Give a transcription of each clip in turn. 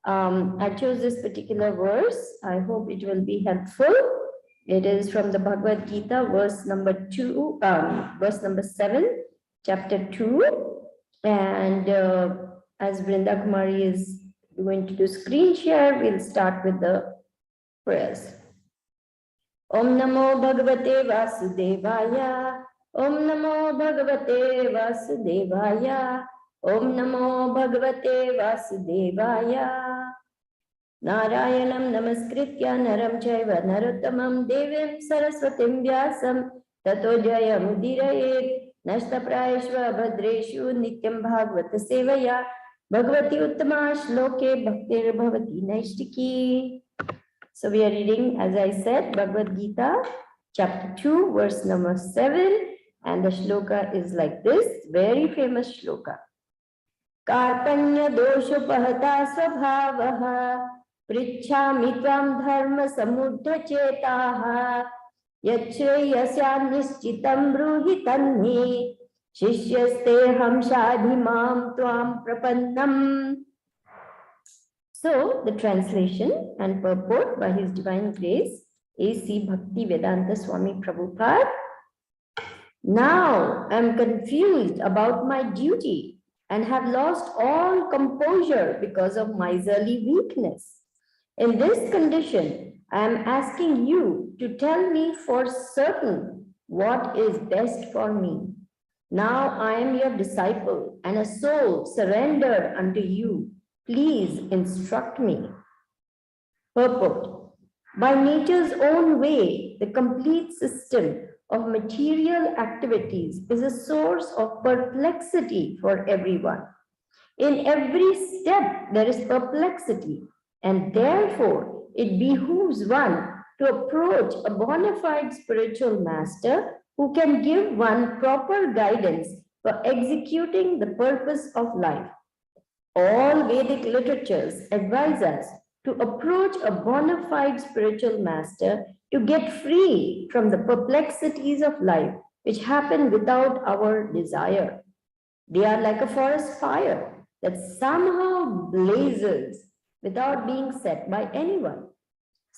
I chose this particular verse. I hope it will be helpful. It is from the Bhagavad Gita, verse number 7, chapter 2. And as Vrinda Kumari is going to do screen share, we'll start with the prayers. Om Namo Bhagavate Vasudevaya. Om Namo Bhagavate Vasudevaya. Om Namo Bhagavate Vasudevaya. Narayanam Namaskritya Naram Chaiva Narottamam Devim Saraswatim Vyasam Tato Jayam Udiraye Nashtaprayeshva Bhadreshu Nityam Bhagavata Sevaya Bhagavati Uttama Shloke Bhaktir Bhavati Naishtiki. So we are reading, as I said, Bhagavad Gita, chapter 2, verse number 7. And the shloka is like this, very famous shloka. Karpanya dosho pahata svabhavaha prichhami tvam dharma samuddha chetaha yachreyasya nishchitam bruhi tanhi shishyaste ham shadhimam tvam prapannam. So, the translation and purport by His Divine Grace, A.C. Bhakti Vedanta Swami Prabhupada. Now, I am confused about my duty and have lost all composure because of miserly weakness. In this condition, I am asking you to tell me for certain what is best for me. Now, I am your disciple and a soul surrendered unto you. Please instruct me. Purport. By nature's own way, the complete system of material activities is a source of perplexity for everyone. In every step, there is perplexity, and therefore, it behooves one to approach a bona fide spiritual master who can give one proper guidance for executing the purpose of life. All Vedic literatures advise us to approach a bona fide spiritual master to get free from the perplexities of life which happen without our desire. They are like a forest fire that somehow blazes without being set by anyone.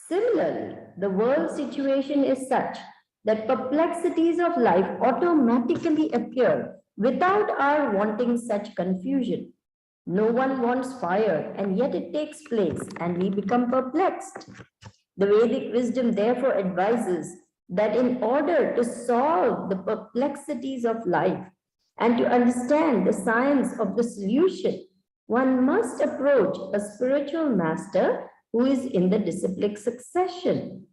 Similarly, the world situation is such that perplexities of life automatically appear without our wanting such confusion. No one wants fire, and yet it takes place, and we become perplexed. The Vedic wisdom therefore advises that in order to solve the perplexities of life and to understand the science of the solution, one must approach a spiritual master who is in the disciplic succession.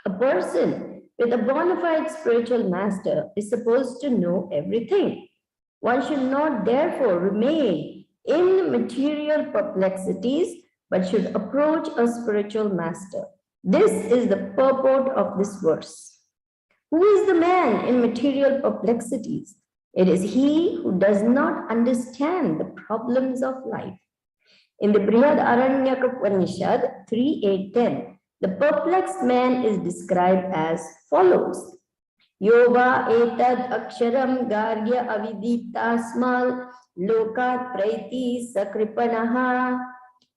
A person with a bona fide spiritual master is supposed to know everything. One should not therefore remain in material perplexities, but should approach a spiritual master. This is the purport of this verse. Who is the man in material perplexities? It is he who does not understand the problems of life. In the Brihad Aranyaka Upanishad 3.8.10, the perplexed man is described as follows. Yoga etad aksharam garya aviditasmal lokat praiti sakripanaha.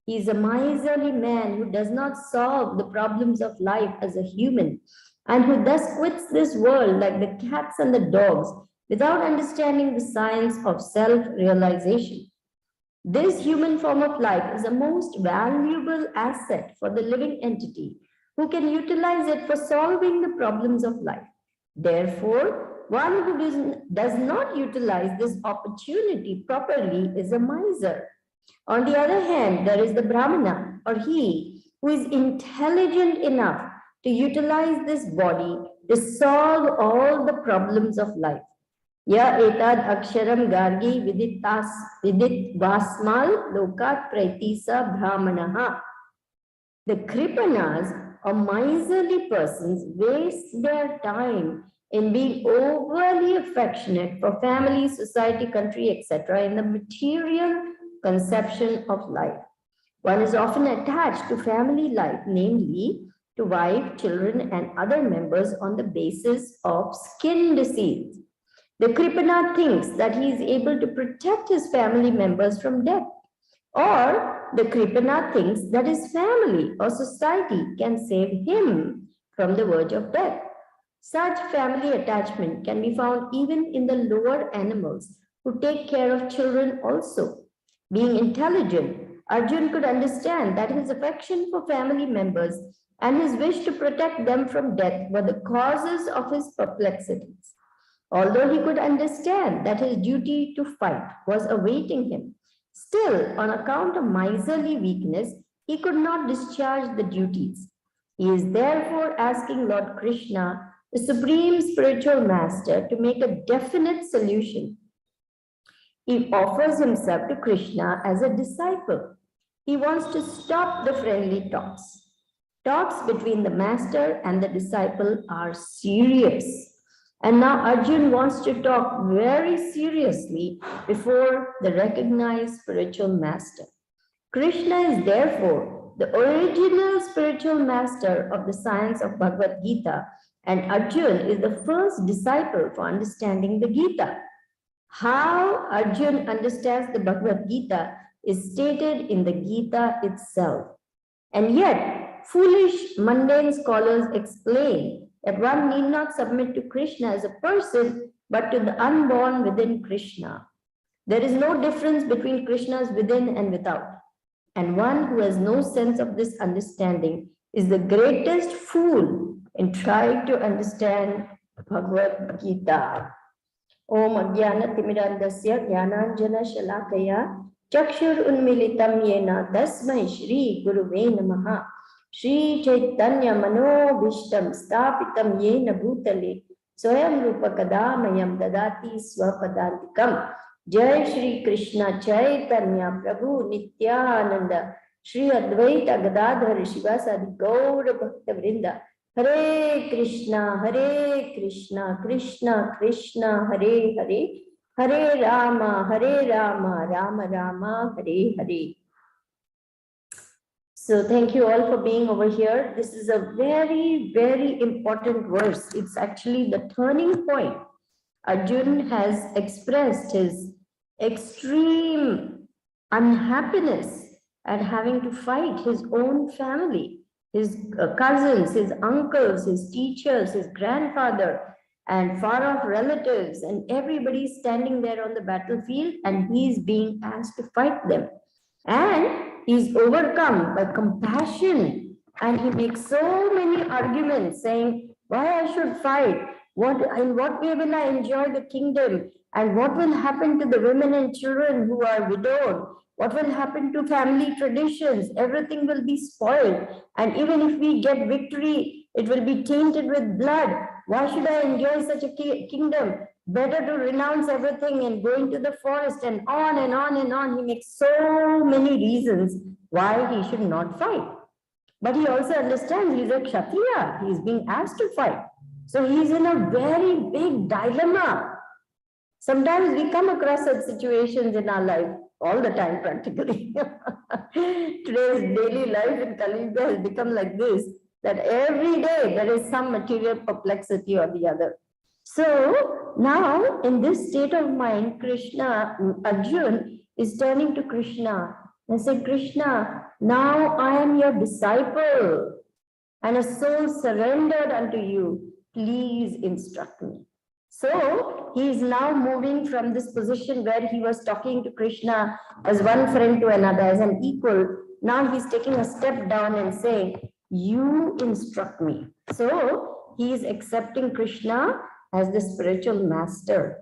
He is a miserly man who does not solve the problems of life as a human and who thus quits this world like the cats and the dogs without understanding the science of self-realization. This human form of life is a most valuable asset for the living entity who can utilize it for solving the problems of life. Therefore, one who does not utilize this opportunity properly is a miser. On the other hand, there is the Brahmana, or he who is intelligent enough to utilize this body to solve all the problems of life. Ya etad aksharam gargi vidit vasmal lokat praitisa brahmanaha. The Kripanas, or miserly persons, waste their time in being overly affectionate for family, society, country, etc. in the material conception of life. One is often attached to family life, namely to wife, children, and other members on the basis of skin disease. The Kripana thinks that he is able to protect his family members from death, or the Kripana thinks that his family or society can save him from the verge of death. Such family attachment can be found even in the lower animals who take care of children also. Being intelligent, Arjun could understand that his affection for family members and his wish to protect them from death were the causes of his perplexities. Although he could understand that his duty to fight was awaiting him, still, on account of miserly weakness, he could not discharge the duties. He is therefore asking Lord Krishna, the Supreme Spiritual Master, to make a definite solution. He offers himself to Krishna as a disciple. He wants to stop the friendly talks. Talks between the master and the disciple are serious. And now Arjun wants to talk very seriously before the recognized spiritual master. Krishna is therefore the original spiritual master of the science of Bhagavad Gita, and Arjun is the first disciple for understanding the Gita. How Arjun understands the Bhagavad Gita is stated in the Gita itself. And yet, foolish, mundane scholars explain that one need not submit to Krishna as a person, but to the unborn within Krishna. There is no difference between Krishna's within and without. And one who has no sense of this understanding is the greatest fool in trying to understand Bhagavad Gita. Om Ajnana Timirandasya Jnananjana Shalakaya Chakshur Unmilitam Yena Tasmai Shri Guruve Namaha Shri Chaitanya Manobhishtam Stapitam Yena Bhutale Swayam Rupa Kadamayam Dadati Swapadantikam Jai Shri Krishna Chaitanya Prabhu Nityananda Shri Advaita Gadadhar Shivasadi Gaura Bhakta Vrinda Hare Krishna, Krishna Krishna, Hare Hare, Hare Rama, Rama Rama, Hare Hare. So thank you all for being over here. This is a very, very important verse. It's actually the turning point. Arjun has expressed his extreme unhappiness at having to fight his own family. His cousins, his uncles, his teachers, his grandfather, and far-off relatives, and everybody standing there on the battlefield, and he's being asked to fight them. And he's overcome by compassion, and he makes so many arguments saying why I should fight, in what way will I enjoy the kingdom, and what will happen to the women and children who are widowed. What will happen to family traditions? Everything will be spoiled. And even if we get victory, it will be tainted with blood. Why should I enjoy such a kingdom? Better to renounce everything and go into the forest, and on and on and on. He makes so many reasons why he should not fight. But he also understands he's a Kshatriya. He's being asked to fight. So he's in a very big dilemma. Sometimes we come across such situations in our life. All the time, practically. Today's daily life in Kali Yuga has become like this, that every day there is some material perplexity or the other. So now, in this state of mind, Arjun is turning to Krishna and said, Krishna, now I am your disciple and a soul surrendered unto you. Please instruct me. So he is now moving from this position where he was talking to Krishna as one friend to another, as an equal. Now he's taking a step down and saying, you instruct me. So he is accepting Krishna as the spiritual master,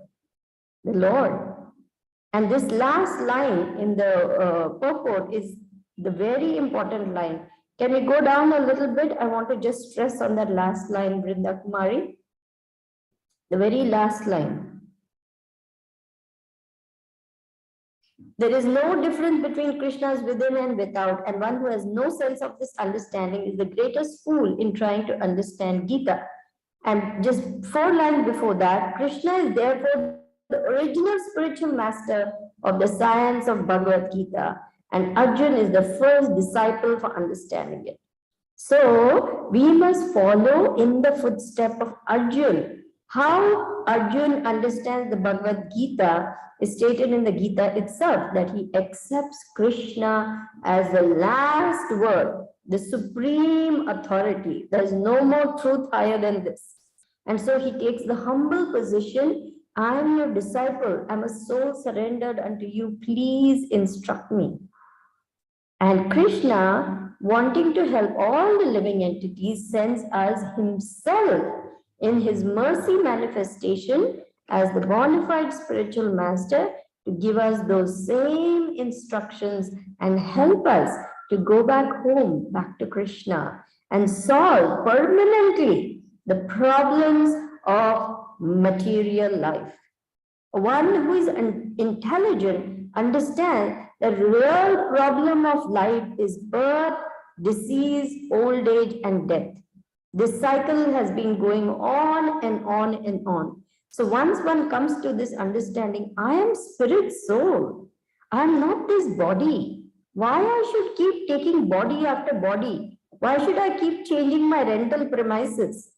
the Lord. And this last line in the purport is the very important line. Can we go down a little bit? I want to just stress on that last line, Vrinda Kumari. The very last line. There is no difference between Krishna's within and without, and one who has no sense of this understanding is the greatest fool in trying to understand Gita. And just 4 lines before that, Krishna is therefore the original spiritual master of the science of Bhagavad Gita, and Arjun is the first disciple for understanding it. So we must follow in the footstep of Arjun. How Arjun understands the Bhagavad Gita is stated in the Gita itself, that he accepts Krishna as the last word, the supreme authority. There's no more truth higher than this. And so he takes the humble position, I am your disciple, I'm a soul surrendered unto you, please instruct me. And Krishna, wanting to help all the living entities, sends us himself in his mercy manifestation as the bona fide spiritual master to give us those same instructions and help us to go back home, back to Krishna, and solve permanently the problems of material life. One who is intelligent understands the real problem of life is birth, disease, old age, and death. This cycle has been going on and on and on. So once one comes to this understanding, I am spirit soul. I am not this body. Why I should keep taking body after body? Why should I keep changing my rental premises?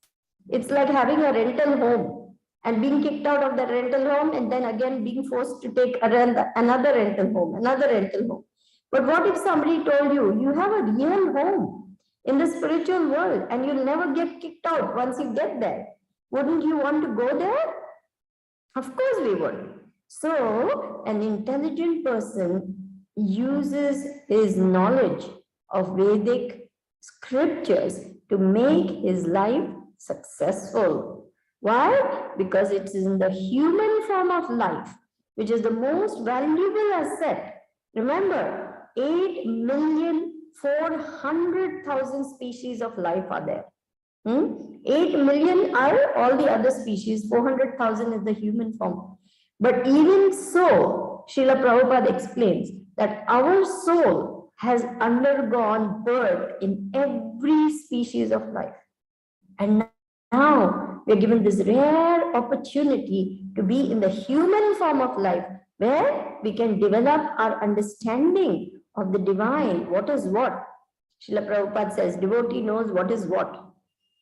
It's like having a rental home and being kicked out of the rental home and then again being forced to take another rental home. But what if somebody told you, you have a real home in the spiritual world and you'll never get kicked out once you get there? Wouldn't you want to go there? Of course we would. So an intelligent person uses his knowledge of Vedic scriptures to make his life successful. Why? Because it is in the human form of life, which is the most valuable asset. Remember, 8,400,000 species of life are there. 8 million are all the other species, 400,000 is the human form. But even so, Srila Prabhupada explains that our soul has undergone birth in every species of life. And now we are given this rare opportunity to be in the human form of life, where we can develop our understanding of the divine, what is what. Srila Prabhupada says, devotee knows what is what.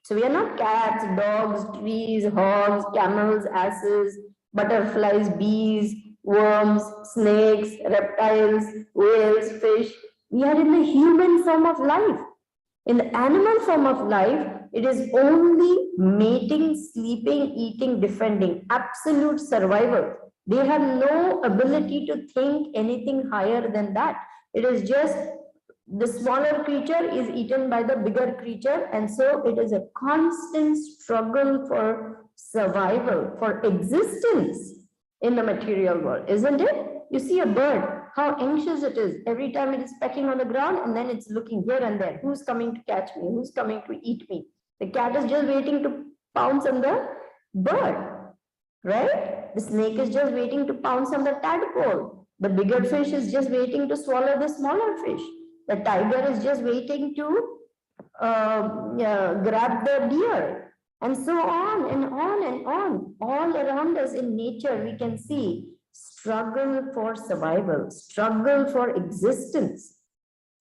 So we are not cats, dogs, trees, hogs, camels, asses, butterflies, bees, worms, snakes, reptiles, whales, fish. We are in the human form of life. In the animal form of life, it is only mating, sleeping, eating, defending, absolute survival. They have no ability to think anything higher than that. It is just the smaller creature is eaten by the bigger creature, and so it is a constant struggle for survival, for existence in the material world, isn't it? You see a bird, how anxious it is. Every time it is pecking on the ground and then it's looking here and there. Who's coming to catch me? Who's coming to eat me? The cat is just waiting to pounce on the bird, right? The snake is just waiting to pounce on the tadpole. The bigger fish is just waiting to swallow the smaller fish. The tiger is just waiting to grab the deer. And so on and on and on. All around us in nature, we can see struggle for survival, struggle for existence.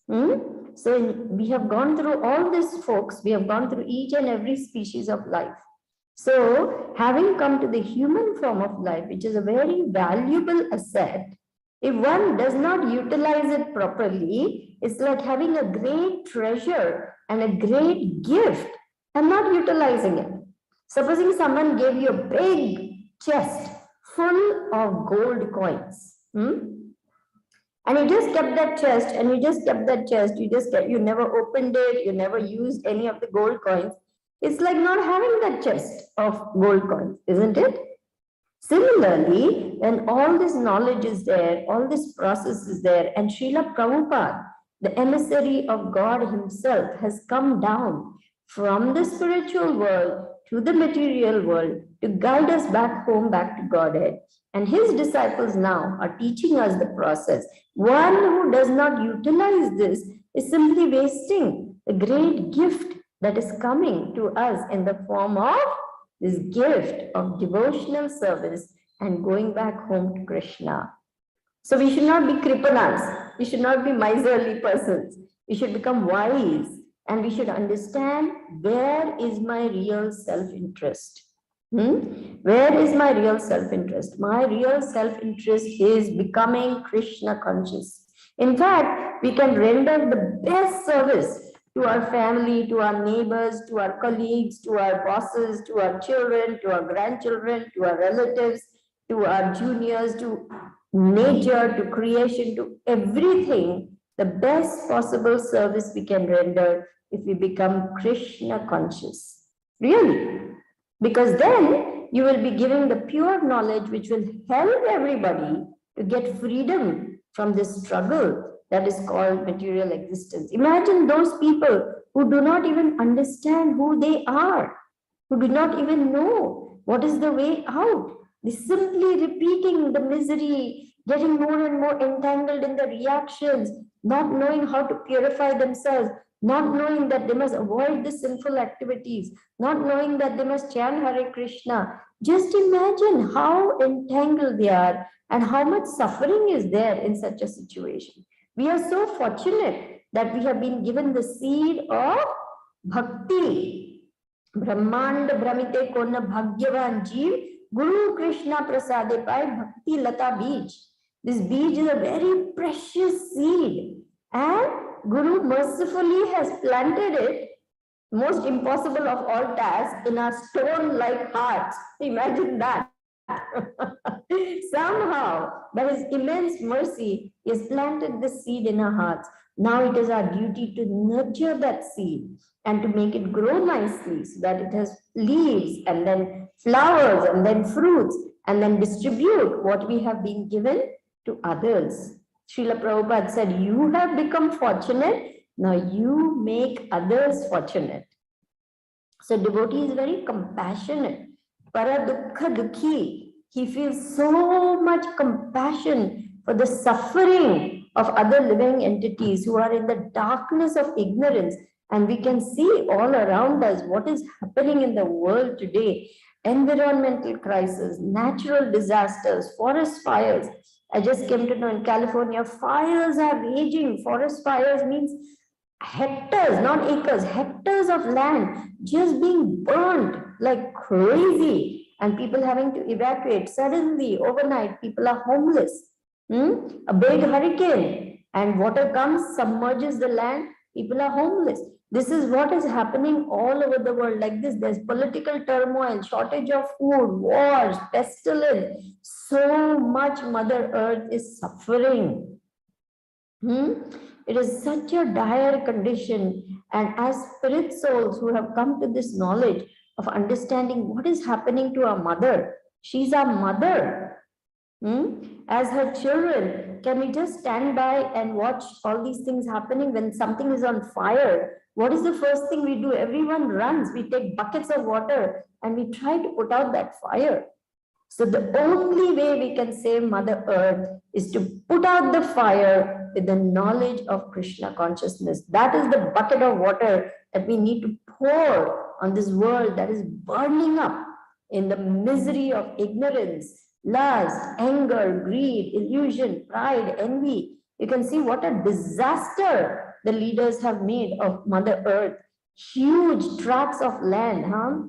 So we have gone through all this, folks. We have gone through each and every species of life. So having come to the human form of life, which is a very valuable asset, if one does not utilize it properly, it's like having a great treasure and a great gift and not utilizing it. Supposing someone gave you a big chest full of gold coins, and you just kept that chest, and you just kept that chest, you never opened it, you never used any of the gold coins. It's like not having that chest of gold coins, isn't it? Similarly, when all this knowledge is there, all this process is there, and Srila Prabhupada, the emissary of God himself, has come down from the spiritual world to the material world to guide us back home, back to Godhead. And his disciples now are teaching us the process. One who does not utilize this is simply wasting the great gift that is coming to us in the form of this gift of devotional service and going back home to Krishna. So we should not be kripanas. We should not be miserly persons. We should become wise, and we should understand where is my real self-interest. Where is my real self-interest? My real self-interest is becoming Krishna conscious. In fact, we can render the best service to our family, to our neighbors, to our colleagues, to our bosses, to our children, to our grandchildren, to our relatives, to our juniors, to nature, to creation, to everything. The best possible service we can render if we become Krishna conscious. Really, because then you will be giving the pure knowledge which will help everybody to get freedom from this struggle that is called material existence. Imagine those people who do not even understand who they are, who do not even know what is the way out. They simply repeating the misery, getting more and more entangled in the reactions, not knowing how to purify themselves, not knowing that they must avoid the sinful activities, not knowing that they must chant Hare Krishna. Just imagine how entangled they are and how much suffering is there in such a situation. We are so fortunate that we have been given the seed of bhakti. Brahmand Brahmite Kona Bhagyavan Jeev Guru Krishna Prasade Pai Bhakti Lata Beej. This beej is a very precious seed, and Guru mercifully has planted it, most impossible of all tasks, in our stone-like hearts. Imagine that. Somehow, by his immense mercy, he has planted the seed in our hearts. Now it is our duty to nurture that seed and to make it grow nicely so that it has leaves and then flowers and then fruits, and then distribute what we have been given to others. Srila Prabhupada said, you have become fortunate, now you make others fortunate. So devotee is very compassionate. Para dukkha dukhi. He feels so much compassion for the suffering of other living entities who are in the darkness of ignorance. And we can see all around us what is happening in the world today. Environmental crisis, natural disasters, forest fires. I just came to know in California, fires are raging. Forest fires means hectares, not acres, hectares of land just being burnt like crazy, and people having to evacuate. Suddenly, overnight, people are homeless. A big hurricane and water comes, submerges the land, people are homeless. This is what is happening all over the world like this. There's political turmoil, shortage of food, wars, pestilence. So much Mother Earth is suffering. It is such a dire condition. And as spirit souls who have come to this knowledge of understanding what is happening to our mother, she's our mother. As her children, can we just stand by and watch all these things happening? When something is on fire, what is the first thing we do? Everyone runs. We take buckets of water and we try to put out that fire. So the only way we can save Mother Earth is to put out the fire with the knowledge of Krishna consciousness. That is the bucket of water that we need to pour on this world that is burning up in the misery of ignorance, lust, anger, greed, illusion, pride, envy. You can see what a disaster the leaders have made of Mother Earth. Huge tracts of land,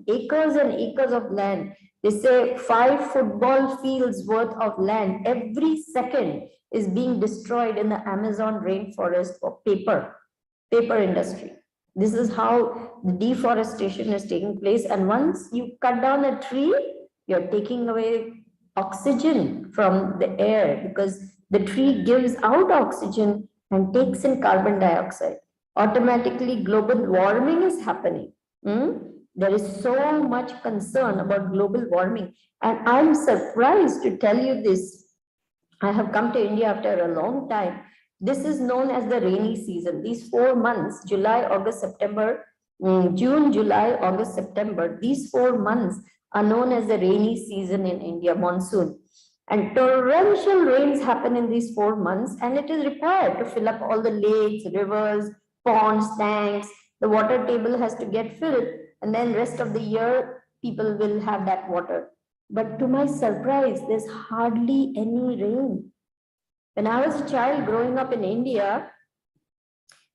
acres and acres of land. They say 5 football fields worth of land every second is being destroyed in the Amazon rainforest for paper industry. This is how the deforestation is taking place. And once you cut down a tree, you're taking away oxygen from the air, because the tree gives out oxygen and takes in carbon dioxide. Automatically, global warming is happening. There is so much concern about global warming. And I'm surprised to tell you this. I have come to India after a long time. This is known as the rainy season. These 4 months, July, August, September, June, July, August, September, these 4 months are known as the rainy season in India, monsoon. And torrential rains happen in these 4 months, and it is required to fill up all the lakes, rivers, ponds, tanks. The water table has to get filled, and then rest of the year, people will have that water. But to my surprise, there's hardly any rain. When I was a child growing up in India,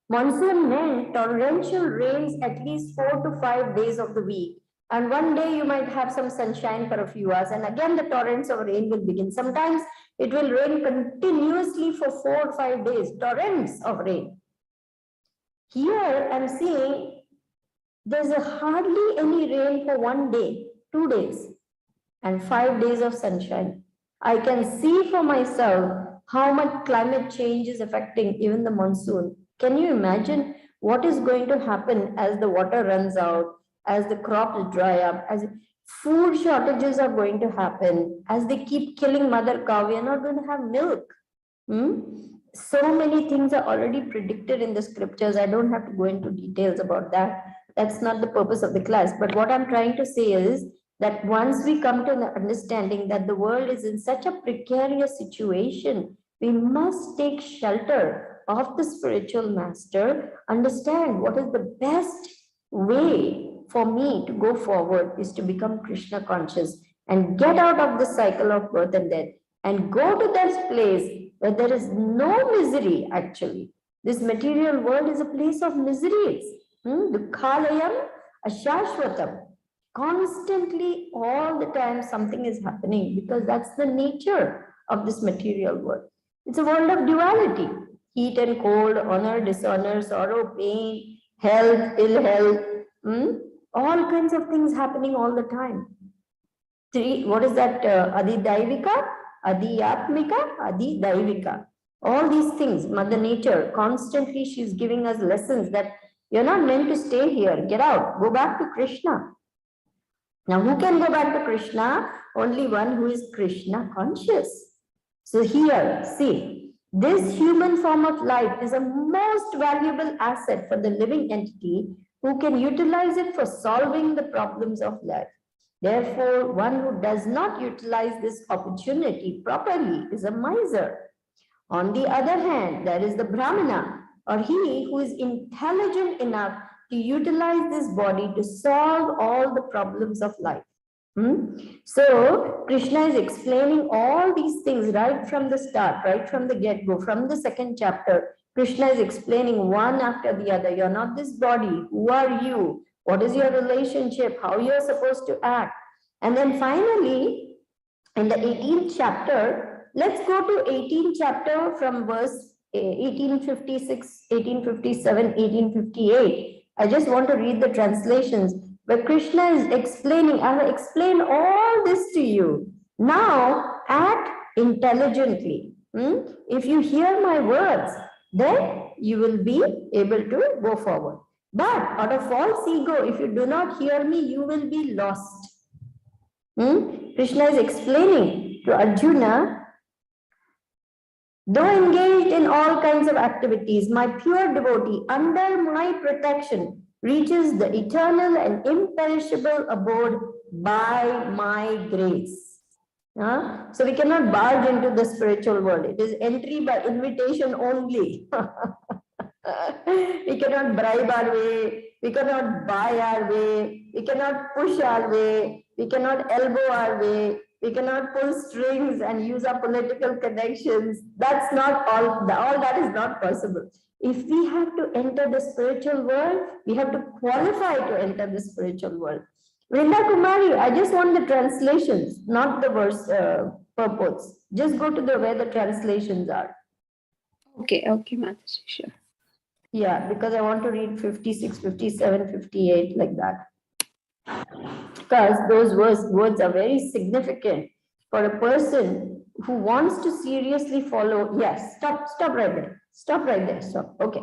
monsoon meant torrential rains at least 4 to 5 days of the week. And one day you might have some sunshine for a few hours, and again the torrents of rain will begin. Sometimes it will rain continuously for 4 or 5 days, torrents of rain. Here I'm seeing there's hardly any rain for one day, 2 days, and 5 days of sunshine. I can see for myself how much climate change is affecting even the monsoon. Can you imagine what is going to happen as the water runs out, as the crops dry up, as food shortages are going to happen, as they keep killing mother cow, we are not going to have milk. So many things are already predicted in the scriptures. I don't have to go into details about that. That's not the purpose of the class. But what I'm trying to say is that once we come to the understanding that the world is in such a precarious situation, we must take shelter of the spiritual master, understand what is the best way for me to go forward is to become Krishna conscious and get out of the cycle of birth and death and go to that place where there is no misery actually. This material world is a place of miseries. Dukhalayam ashashvatam. Constantly, all the time, something is happening because that's the nature of this material world. It's a world of duality, heat and cold, honor, dishonor, sorrow, pain, health, ill health, all kinds of things happening all the time. What is that? Adi Daivika, Adi Atmika, Adi Daivika. All these things, Mother Nature, constantly she's giving us lessons that you're not meant to stay here. Get out, go back to Krishna. Now, who can go back to Krishna? Only one who is Krishna conscious. So here, see, this human form of life is a most valuable asset for the living entity who can utilize it for solving the problems of life. Therefore, one who does not utilize this opportunity properly is a miser. On the other hand, there is the Brahmana, or he who is intelligent enough to utilize this body to solve all the problems of life. So, Krishna is explaining all these things right from the start, right from the get-go, from the second chapter. Krishna is explaining one after the other. You're not this body. Who are you? What is your relationship? How you're supposed to act? And then finally, in the 18th chapter, let's go to 18th chapter from verse 1856, 1857, 1858. I just want to read the translations where Krishna is explaining. I have explained all this to you. Now act intelligently. If you hear my words, then you will be able to go forward. But out of false ego, if you do not hear me, you will be lost. Krishna is explaining to Arjuna, though engaged in all kinds of activities, my pure devotee under my protection reaches the eternal and imperishable abode by my grace. So we cannot barge into the spiritual world. It is entry by invitation only. We cannot bribe our way. We cannot buy our way. We cannot push our way. We cannot elbow our way. We cannot pull strings and use our political connections. That's not all that is not possible. If we have to enter the spiritual world, we have to qualify to enter the spiritual world. Vrinda Kumari, I just want the translations, not the verse purports. Just go to where the translations are. Okay, Mataji, sure. Yeah, because I want to read 56, 57, 58 like that. Because those words are very significant for a person who wants to seriously follow. Yes, stop right there. Stop right there. Stop. Okay.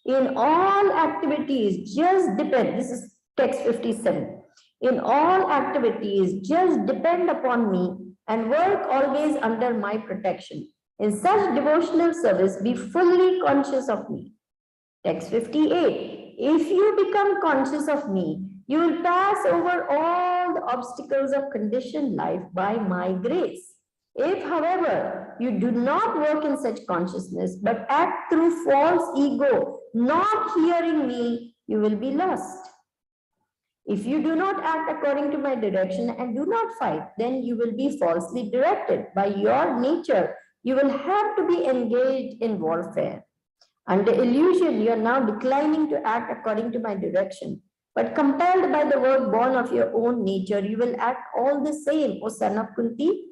In all activities, just depend. This is text 57. In all activities, just depend upon me and work always under my protection. In such devotional service, be fully conscious of me. Text 58. If you become conscious of me, you will pass over all the obstacles of conditioned life by my grace. If, however, you do not work in such consciousness, but act through false ego, not hearing me, you will be lost. If you do not act according to my direction and do not fight, then you will be falsely directed. By your nature, you will have to be engaged in warfare. Under illusion, you are now declining to act according to my direction. But compelled by the word born of your own nature, you will act all the same, O son of Kunti.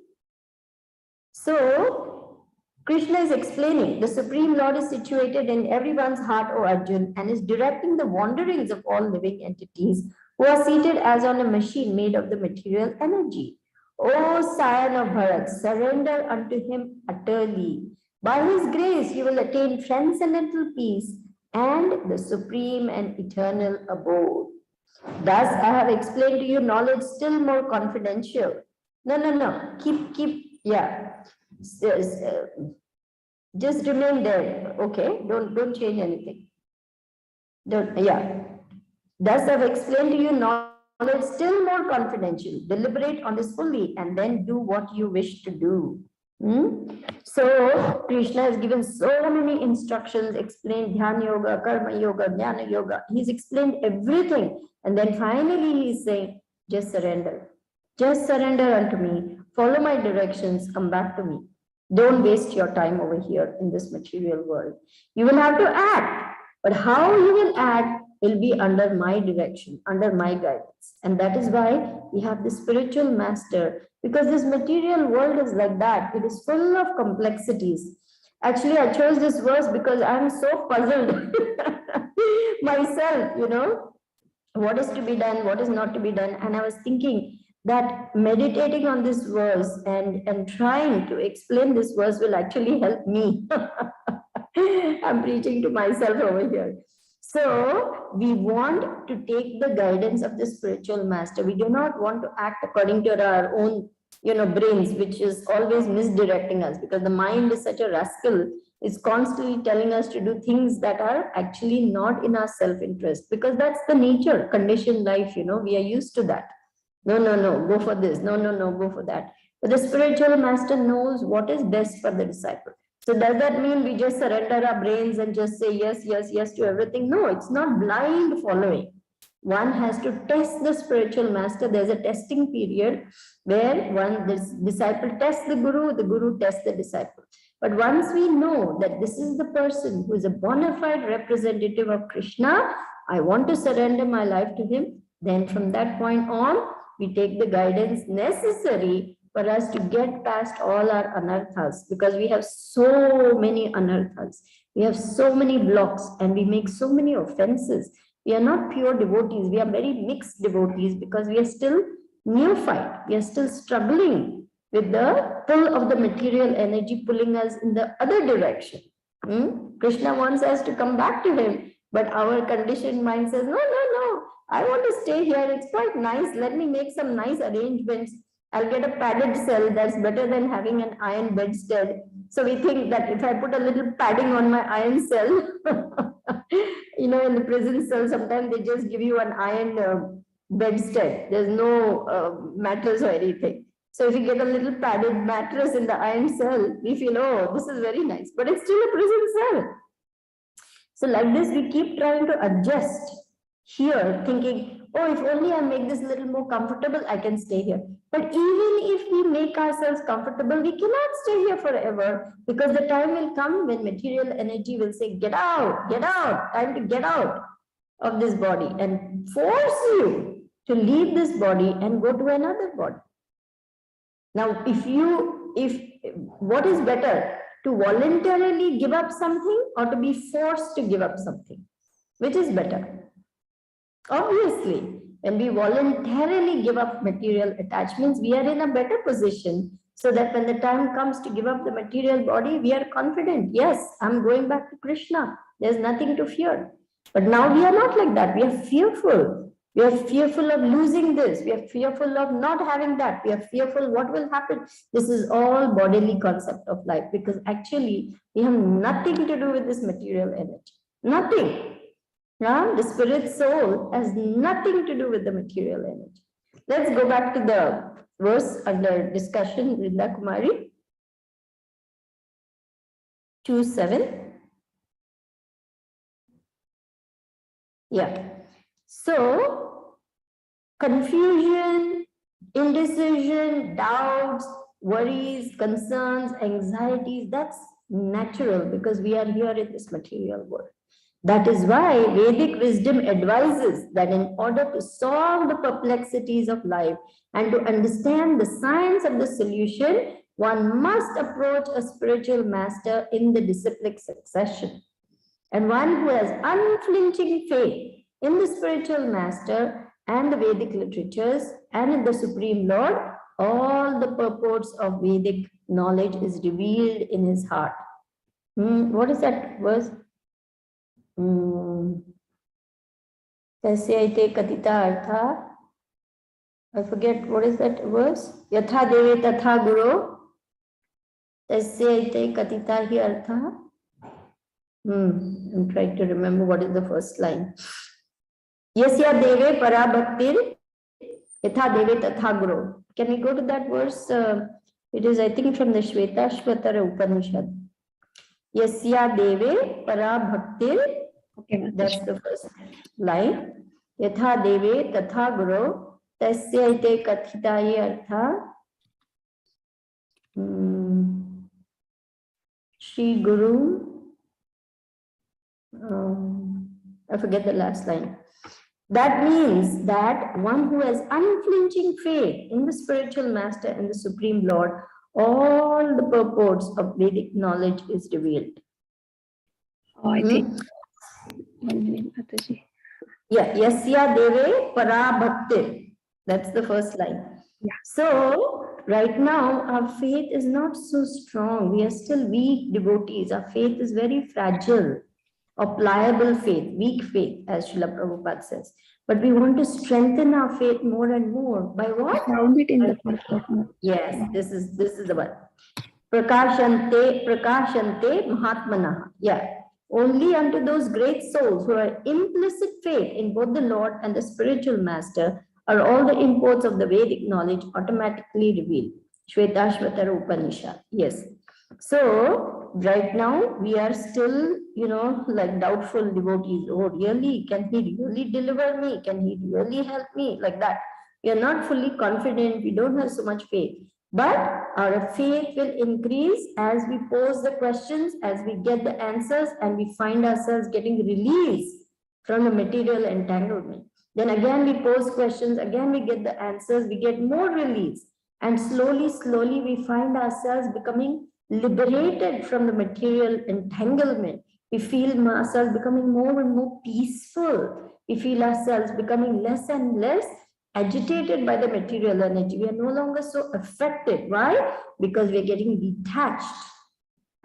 So, Krishna is explaining the Supreme Lord is situated in everyone's heart, O Arjun, and is directing the wanderings of all living entities who are seated as on a machine made of the material energy. O scion of Bharat, surrender unto him utterly. By his grace, you will attain transcendental peace and the supreme and eternal abode. Thus, I have explained to you knowledge still more confidential. No. Yeah. Just remain there. Okay. Don't change anything. Yeah. Thus, I've explained to you knowledge still more confidential. Deliberate on this fully and then do what you wish to do. So, Krishna has given so many instructions, explained Dhyana Yoga, Karma Yoga, Jnana Yoga. He's explained everything. And then finally, he's saying, just surrender. Just surrender unto me. Follow my directions. Come back to me. Don't waste your time over here in this material world. You will have to act. But how you will act will be under my direction, under my guidance. And that is why we have the spiritual master, because this material world is like that. It is full of complexities. Actually, I chose this verse because I'm so puzzled myself, what is to be done, what is not to be done. And I was thinking that meditating on this verse and trying to explain this verse will actually help me. I'm preaching to myself over here. So we want to take the guidance of the spiritual master. We do not want to act according to our own, brains, which is always misdirecting us, because the mind is such a rascal. It's constantly telling us to do things that are actually not in our self-interest, because that's the nature, conditioned life, we are used to that. No, go for this. No, go for that. But the spiritual master knows what is best for the disciple. So does that mean we just surrender our brains and just say yes to everything? No, it's not blind following. One has to test the spiritual master. There's a testing period where this disciple tests the guru tests the disciple. But once we know that this is the person who is a bona fide representative of Krishna, I want to surrender my life to him, then from that point on, we take the guidance necessary for us to get past all our anarthas, because we have so many anarthas. We have so many blocks and we make so many offenses. We are not pure devotees. We are very mixed devotees because we are still neophyte. We are still struggling with the pull of the material energy pulling us in the other direction. Krishna wants us to come back to him, but our conditioned mind says, no, I want to stay here. It's quite nice. Let me make some nice arrangements. I'll get a padded cell. That's better than having an iron bedstead. So we think that if I put a little padding on my iron cell, in the prison cell, sometimes they just give you an iron bedstead. There's no mattress or anything. So if you get a little padded mattress in the iron cell, we feel, oh, this is very nice. But it's still a prison cell. So like this, we keep trying to adjust here, thinking, oh, if only I make this a little more comfortable, I can stay here. But even if we make ourselves comfortable, we cannot stay here forever, because the time will come when material energy will say, get out, time to get out of this body, and force you to leave this body and go to another body. Now, what is better, to voluntarily give up something or to be forced to give up something? Which is better? Obviously, when we voluntarily give up material attachments, we are in a better position, so that when the time comes to give up the material body, we are confident. Yes, I'm going back to Krishna. There's nothing to fear. But now we are not like that. We are fearful. We are fearful of losing this. We are fearful of not having that. We are fearful what will happen. This is all bodily concept of life, because actually we have nothing to do with this material energy. Nothing. The spirit soul has nothing to do with the material energy. Let's go back to the verse under discussion, Vrinda Kumari. 2:7. Yeah. So, confusion, indecision, doubts, worries, concerns, anxieties, that's natural, because we are here in this material world. That is why Vedic wisdom advises that in order to solve the perplexities of life and to understand the science of the solution, one must approach a spiritual master in the disciplic succession. And one who has unflinching faith in the spiritual master and the Vedic literatures and in the Supreme Lord, all the purports of Vedic knowledge is revealed in his heart. What is that verse? Tasyaite katita artha. I forget, what is that verse? Yatha deve tatha guru. Tasyaite katita hi artha. I'm trying to remember what is the first line. Yasya deve para bhaktir yatha deve tatha guru. Can we go to that verse? It is, I think, from the Shvetashvatara Upanishad. Yasya deve para bhaktir. Okay, That's the first line. Yatha deve tatha guru. Tasya ite kathitaye artha. Shri Guru. I forget the last line. That means that one who has unflinching faith in the spiritual master and the Supreme Lord, all the purports of Vedic knowledge is revealed. Oh, I think. 1 minute, Mataji. Yeah, Yasya Deve Para Bhakti. That's the first line. Yeah. So, right now, our faith is not so strong. We are still weak devotees. Our faith is very fragile, or pliable faith, weak faith, as Srila Prabhupada says. But we want to strengthen our faith more and more. By what? Found it in the purport. Yes, this is the one. Prakashante Mahatmana. Yeah. Only unto those great souls who have implicit faith in both the Lord and the spiritual master are all the imports of the Vedic knowledge automatically revealed. Shvetashvatara Upanishad. Yes. So right now we are still, like doubtful devotees. Oh, really? Can he really deliver me? Can he really help me? Like that. We are not fully confident. We don't have so much faith. But our faith will increase as we pose the questions, as we get the answers, and we find ourselves getting released from the material entanglement. Then again, we pose questions, again, we get the answers, we get more release. And slowly, slowly, we find ourselves becoming liberated from the material entanglement. We feel ourselves becoming more and more peaceful. We feel ourselves becoming less and less agitated by the material energy. We are no longer so affected. Why? Because we are getting detached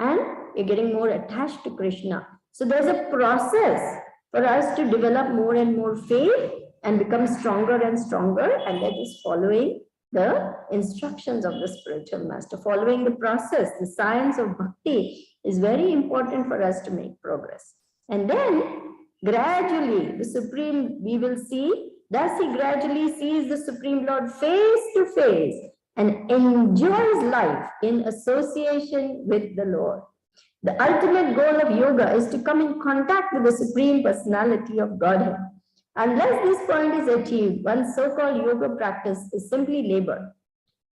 and we're getting more attached to Krishna. So there's a process for us to develop more and more faith and become stronger and stronger, and that is following the instructions of the spiritual master, following the process. The science of bhakti is very important for us to make progress. And then gradually the Supreme, we will see, Dasi gradually sees the Supreme Lord face to face and enjoys life in association with the Lord. The ultimate goal of yoga is to come in contact with the Supreme Personality of Godhead. Unless this point is achieved, one's so-called yoga practice is simply labor.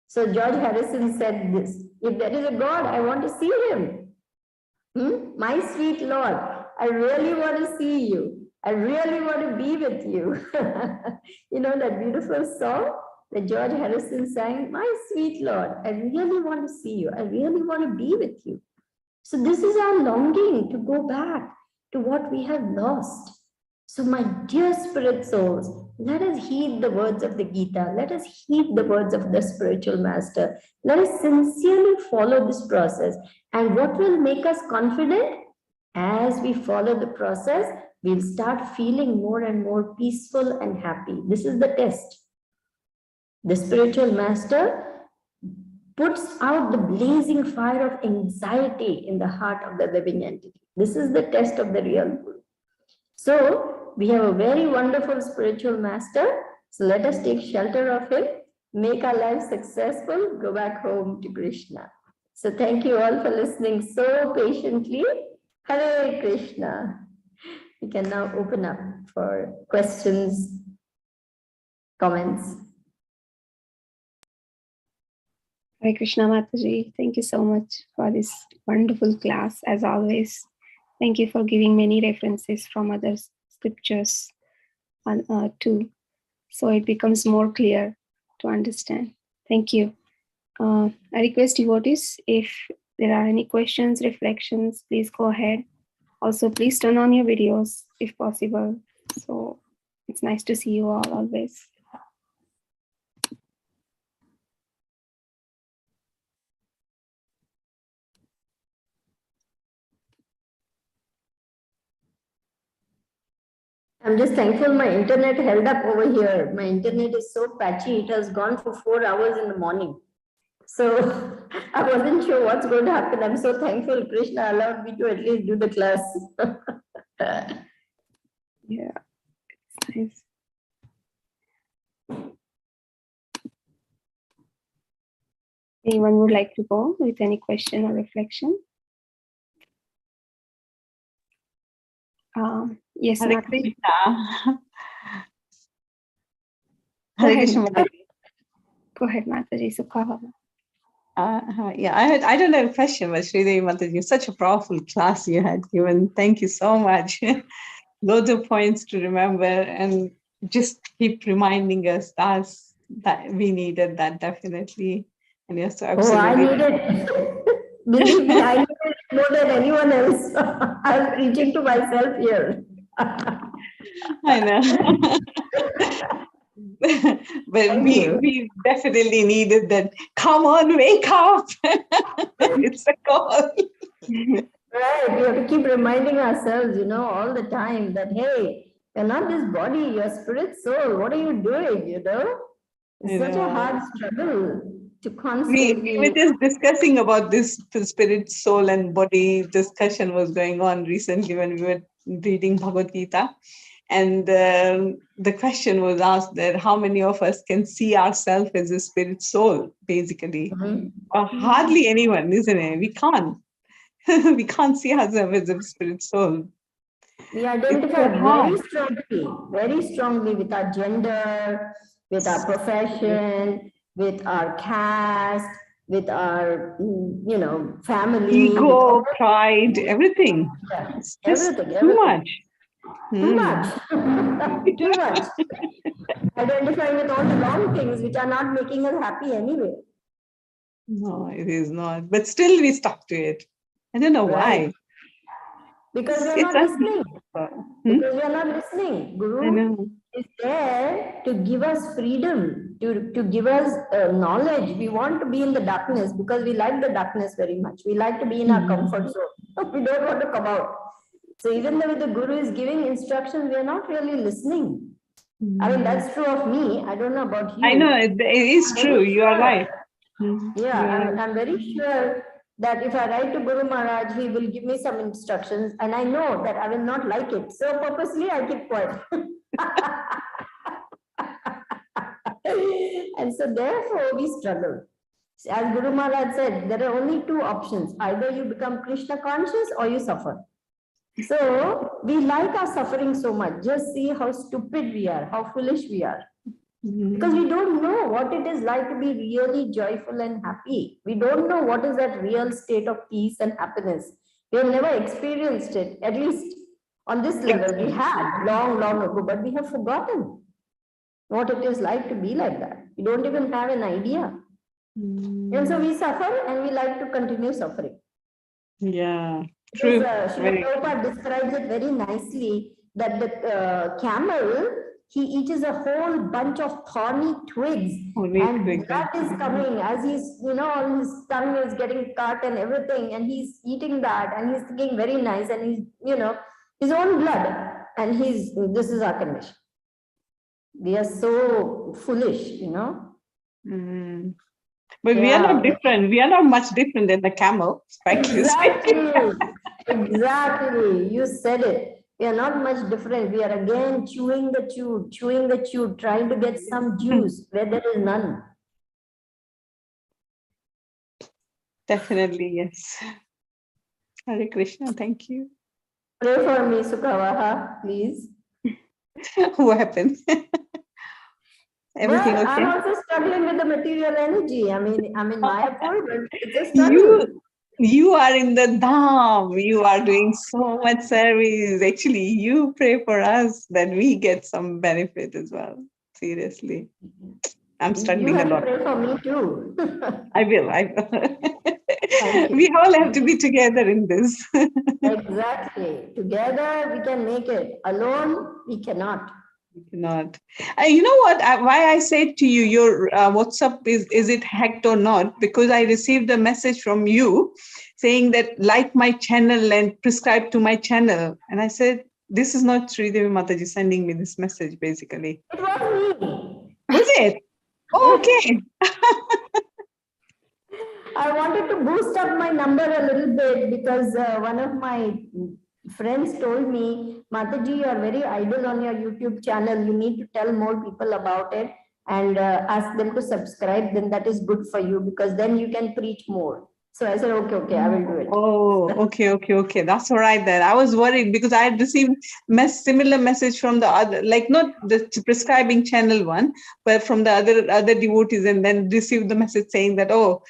So George Harrison said this: if there is a God, I want to see him. My sweet Lord, I really want to see you. I really want to be with you. You know that beautiful song that George Harrison sang, my sweet Lord, I really want to see you. I really want to be with you. So this is our longing to go back to what we have lost. So my dear spirit souls, let us heed the words of the Gita. Let us heed the words of the spiritual master. Let us sincerely follow this process. And what will make us confident? As we follow the process, we'll start feeling more and more peaceful and happy. This is the test. The spiritual master puts out the blazing fire of anxiety in the heart of the living entity. This is the test of the real Guru. So we have a very wonderful spiritual master. So let us take shelter of him, make our life successful, go back home to Krishna. So thank you all for listening so patiently. Hare Krishna. We can now open up for questions, comments. Hare Krishna Mataji, thank you so much for this wonderful class as always. Thank you for giving many references from other scriptures too, so it becomes more clear to understand. Thank you. I request devotees, if there are any questions, reflections, please go ahead. Also, please turn on your videos if possible. So it's nice to see you all always. I'm just thankful my internet held up over here. My internet is so patchy, it has gone for 4 hours in the morning. So I wasn't sure what's going to happen. I'm so thankful Krishna allowed me to at least do the class. Yeah, it's nice. Anyone would like to go with any question or reflection? Yes, Hare Mataji. Krishna. Go Hare ahead, Krishna. Mataji. Go ahead, Mataji. Sukha. Yeah, I don't have a question, but Sridevi Mataji, such a powerful class you had given. Thank you so much. Loads of points to remember, and just keep reminding us that we needed that definitely. And yes, Oh, I absolutely. need it. Believe me, I need it more than anyone else. I'm preaching to myself here. I know. But we definitely needed that. Come on, wake up. It's a call. Right, we have to keep reminding ourselves, all the time that, hey, you're not this body, you're spirit, soul. What are you doing, It's such a hard struggle to We constantly. were just discussing about this spirit, soul, and body discussion was going on recently when we were reading Bhagavad Gita. And the question was asked that how many of us can see ourselves as a spirit soul, basically. Hardly anyone, isn't it? We can't. We can't see ourselves as a spirit soul. We identify very strongly with our gender, with our profession, with our caste, with our, family. Ego, pride, everything. Yeah, It's just everything. too much. Too much. Too much. Identifying with all the wrong things which are not making us happy anyway. No, it is not. But still we stuck to it. I don't know why. Because we are It's not listening. Because we are not listening. Guru is there to give us freedom, to give us knowledge. We want to be in the darkness because we like the darkness very much. We like to be in our comfort zone. We don't want to come out. So even though the Guru is giving instructions, we are not really listening. I mean, that's true of me. I don't know about you. I know, it is true. You are right. Yeah, I'm very sure that if I write to Guru Maharaj, he will give me some instructions, and I know that I will not like it. So purposely, I keep quiet. And so therefore, we struggle. As Guru Maharaj said, there are only two options. Either you become Krishna conscious or you suffer. So we like our suffering so much. Just see how stupid we are, how foolish we are. Because we don't know what it is like to be really joyful and happy. We don't know what is that real state of peace and happiness. We have never experienced it, at least on this level. We had long, long ago, but we have forgotten what it is like to be like that. We don't even have an idea. And so we suffer and we like to continue suffering. Yeah, true. Srila Prabhupada describes it very nicely that the camel, he eats a whole bunch of thorny twigs and blood is coming as he's, all his tongue is getting cut and everything, and he's eating that and he's thinking very nice, and he's, his own blood, and this is our condition. We are so foolish, But we are not different. We are not much different than the camel. Exactly. You said it. We are not much different. We are again chewing the tube, trying to get some juice where there is none. Definitely, yes. Hare Krishna, thank you. Pray for me, Sukhavaha, please. What happened? Everything okay? I'm also struggling with the material energy. I'm in Mayapur, but it's a struggle. You are in the dham. You are doing so much service. Actually, you pray for us that we get some benefit as well. Seriously, I'm You struggling a have to lot. pray for me too. I will. I will. Thank We you. all have to be together in this. Exactly. Together we can make it. Alone we cannot. You cannot. You know what? Why I said to you, your WhatsApp is it hacked or not? Because I received a message from you saying that like my channel and prescribe to my channel, and I said this is not Sri Devi Mataji sending me this message. Basically, It was me. was it? Oh, okay. I wanted to boost up my number a little bit because one of my friends told me, Mataji, you are very idle on your YouTube channel. You need to tell more people about it and ask them to subscribe. Then that is good for you because then you can preach more. So I said, okay, I will do it. Oh, okay. That's all right then. I was worried because I had received similar message from the other, like not the prescribing channel one, but from the other devotees, and then received the message saying that, oh,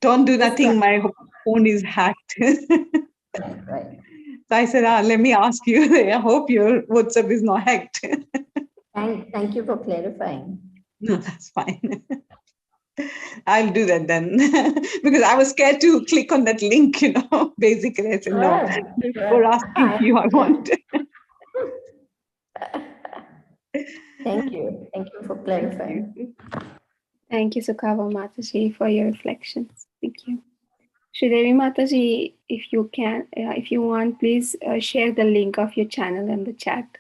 don't do nothing. My phone is hacked. Right. So I said, let me ask you. I hope your WhatsApp is not hacked. Thank you for clarifying. No, that's fine. I'll do that then because I was scared to click on that link, basically. I said, no, before asking you, I want. Thank you. Thank you for clarifying. Thank you, Sukava Mataji, for your reflections. Thank you. Sridevi Mataji, if you can, if you want, please share the link of your channel in the chat.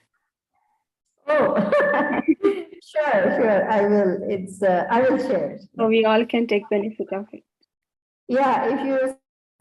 Oh, sure. I will. I will share. So we all can take benefit of it. Yeah, if you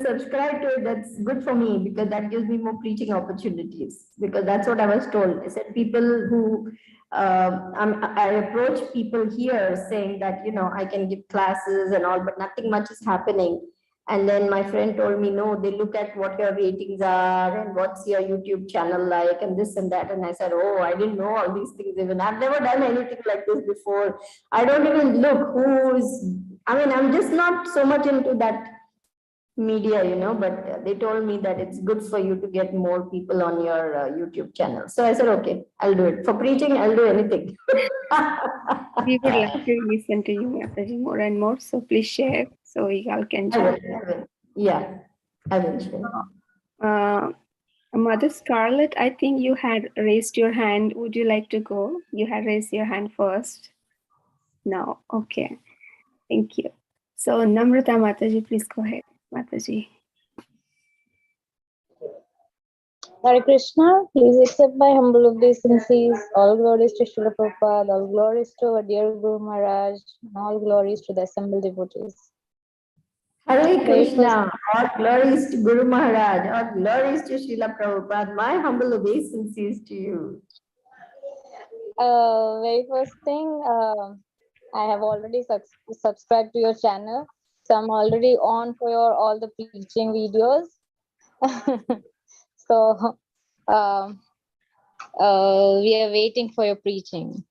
subscribe to it, that's good for me because that gives me more preaching opportunities. Because that's what I was told. I said people who I approach people here saying that I can give classes and all, but nothing much is happening. And then my friend told me, no, they look at what your ratings are and what's your YouTube channel like and this and that. And I said, oh, I didn't know all these things even. I've never done anything like this before. I don't even look I'm just not so much into that media, but they told me that it's good for you to get more people on your YouTube channel. So I said, okay, I'll do it. For preaching, I'll do anything. We would like to listen to you, Mataji, more and more. So please share so we all can join. I will. Yeah, I will share. Mother Scarlett, I think you had raised your hand. Would you like to go? You had raised your hand first. No. Okay. Thank you. So Namrata Mataji, please go ahead. Mataji. Hare Krishna, please accept my humble obeisances. All glories to Srila Prabhupada, all glories to our dear Guru Maharaj, and all glories to the assembled devotees. Hare Krishna, all glories to Guru Maharaj, all glories to Srila Prabhupada. My humble obeisances to you. Very first thing, I have already subscribed to your channel, so I'm already on for your all the preaching videos. So we are waiting for your preaching.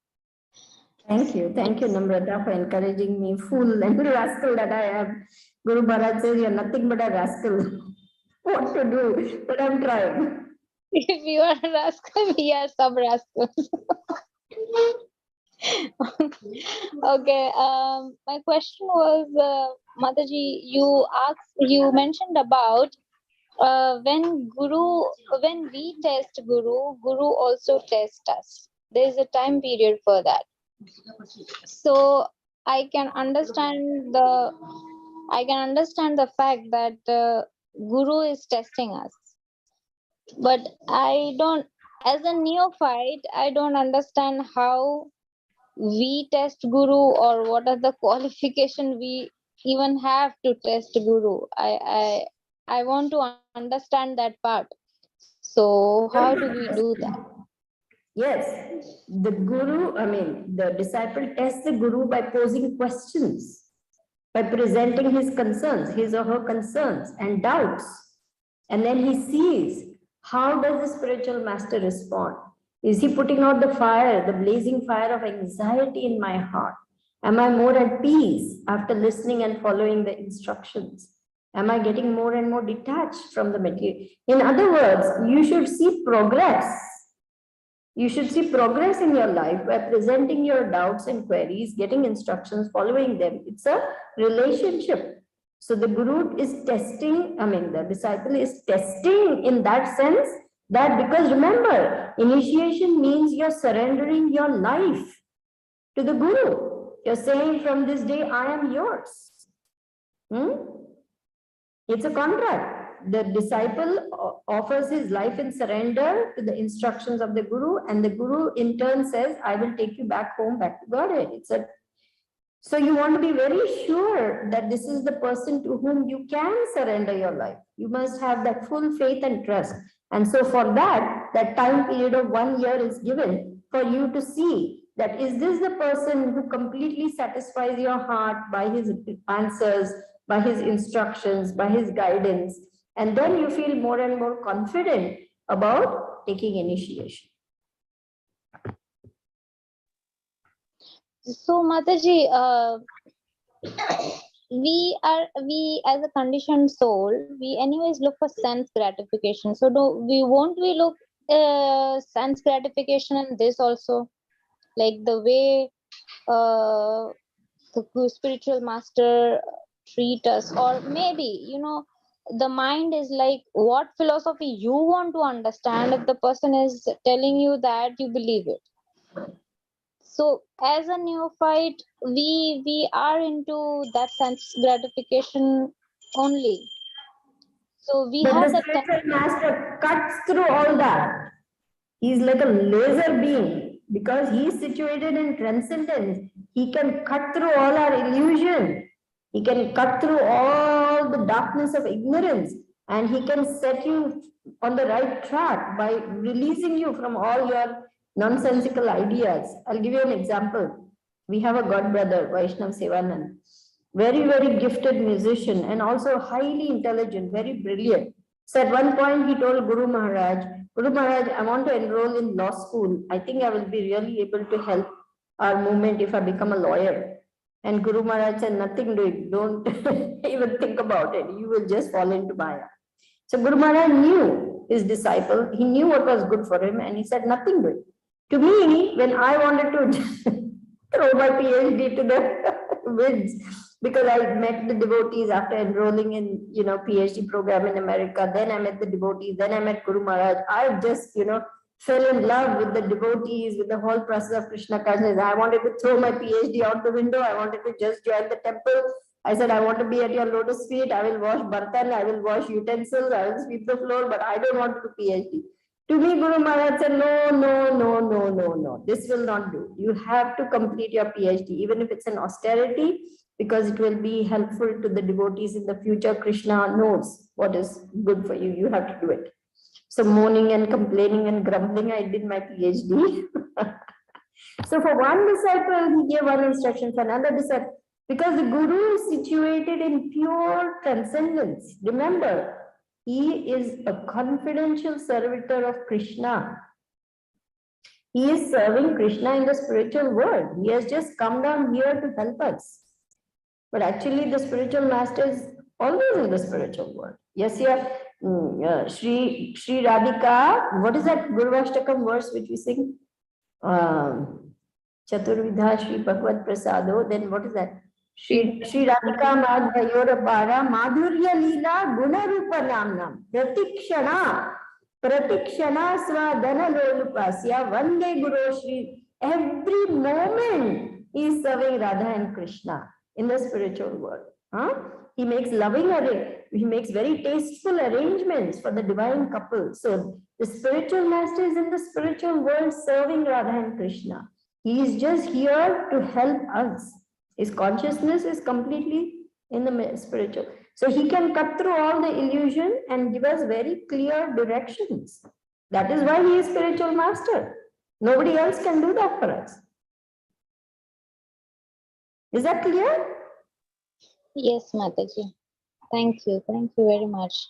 Thank you, Namrata, for encouraging me. Fool and rascal that I am. Guru Maharaj says you're nothing but a rascal. What to do? But I'm trying. If you are a rascal, we are some rascals. Okay. My question was, Mataji, you mentioned about when we test Guru also tests us. There is a time period for that. So I can understand the fact that Guru is testing us, but I don't, as a neophyte, I don't understand how we test Guru or what are the qualification we even have to test Guru. I want to understand that part. So how do we do that? Yes, the disciple tests the Guru by posing questions, by presenting his concerns, his or her concerns and doubts. And then he sees how does the spiritual master respond? Is he putting out the fire, the blazing fire of anxiety in my heart? Am I more at peace after listening and following the instructions? Am I getting more and more detached from the material? In other words, you should see progress. You should see progress in your life by presenting your doubts and queries, getting instructions, following them. It's a relationship. So the guru is testing, the disciple is testing in that sense, that because remember, initiation means you're surrendering your life to the guru. You're saying from this day, I am yours. It's a contract. The disciple offers his life in surrender to the instructions of the guru, and the guru in turn says, I will take you back home, back to Godhead. So you want to be very sure that this is the person to whom you can surrender your life. You must have that full faith and trust. And so for that time period of 1 year is given for you to see that is this the person who completely satisfies your heart by his answers, by his instructions, by his guidance. And then you feel more and more confident about taking initiation. So Mataji, we as a conditioned soul, we anyways look for sense gratification. So won't we look sense gratification in this also? Like the way the spiritual master treat us, or maybe the mind is like what philosophy you want to understand. If the person is telling you that, you believe it. So as a neophyte, we are into that sense gratification only. So we But have the that spiritual master cuts through all that. He's like a laser beam because he's situated in transcendence. He can cut through all our illusion. He can cut through all the darkness of ignorance, and he can set you on the right track by releasing you from all your nonsensical ideas. I'll give you an example. We have a god brother, Vaishnav Sevanand, very, very gifted musician and also highly intelligent, very brilliant. So at one point he told Guru Maharaj, I want to enroll in law school. I think I will be really able to help our movement if I become a lawyer. And Guru Maharaj said, nothing doing, don't even think about it. You will just fall into Maya. So Guru Maharaj knew his disciple, he knew what was good for him, and he said, nothing doing. To me, when I wanted to throw my PhD to the winds, because I met the devotees after enrolling in, PhD program in America. Then I met the devotees. Then I met Guru Maharaj. I just, fell in love with the devotees, with the whole process of Krishna consciousness. I wanted to throw my PhD out the window. I wanted to just join the temple. I said, I want to be at your lotus feet. I will wash bartan. I will wash utensils. I will sweep the floor, but I don't want to do PhD. To me, Guru Maharaj said, no. This will not do. You have to complete your PhD, even if it's an austerity, because it will be helpful to the devotees in the future. Krishna knows what is good for you. You have to do it. So moaning and complaining and grumbling, I did my PhD. So for one disciple, he gave one instruction. For another disciple, because the Guru is situated in pure transcendence. Remember, he is a confidential servitor of Krishna. He is serving Krishna in the spiritual world. He has just come down here to help us. But actually, the spiritual master is always in the spiritual world. Yes, Shri Radhika, what is that Gurvashtakam verse which we sing? Chaturvidha Shri Bhagavad Prasado. Then what is that? Shri Radhika Madhvayor Para Madhurya Leela Gunarupa Namnam Pratikshana Swadana Lolupasya Vande Guru Shri. Every moment he is serving Radha and Krishna in the spiritual world. He makes he makes very tasteful arrangements for the divine couple. So the spiritual master is in the spiritual world serving Radha and Krishna. He is just here to help us. His consciousness is completely in the spiritual. So he can cut through all the illusion and give us very clear directions. That is why he is spiritual master. Nobody else can do that for us. Is that clear? Yes, Mataji. Thank you very much.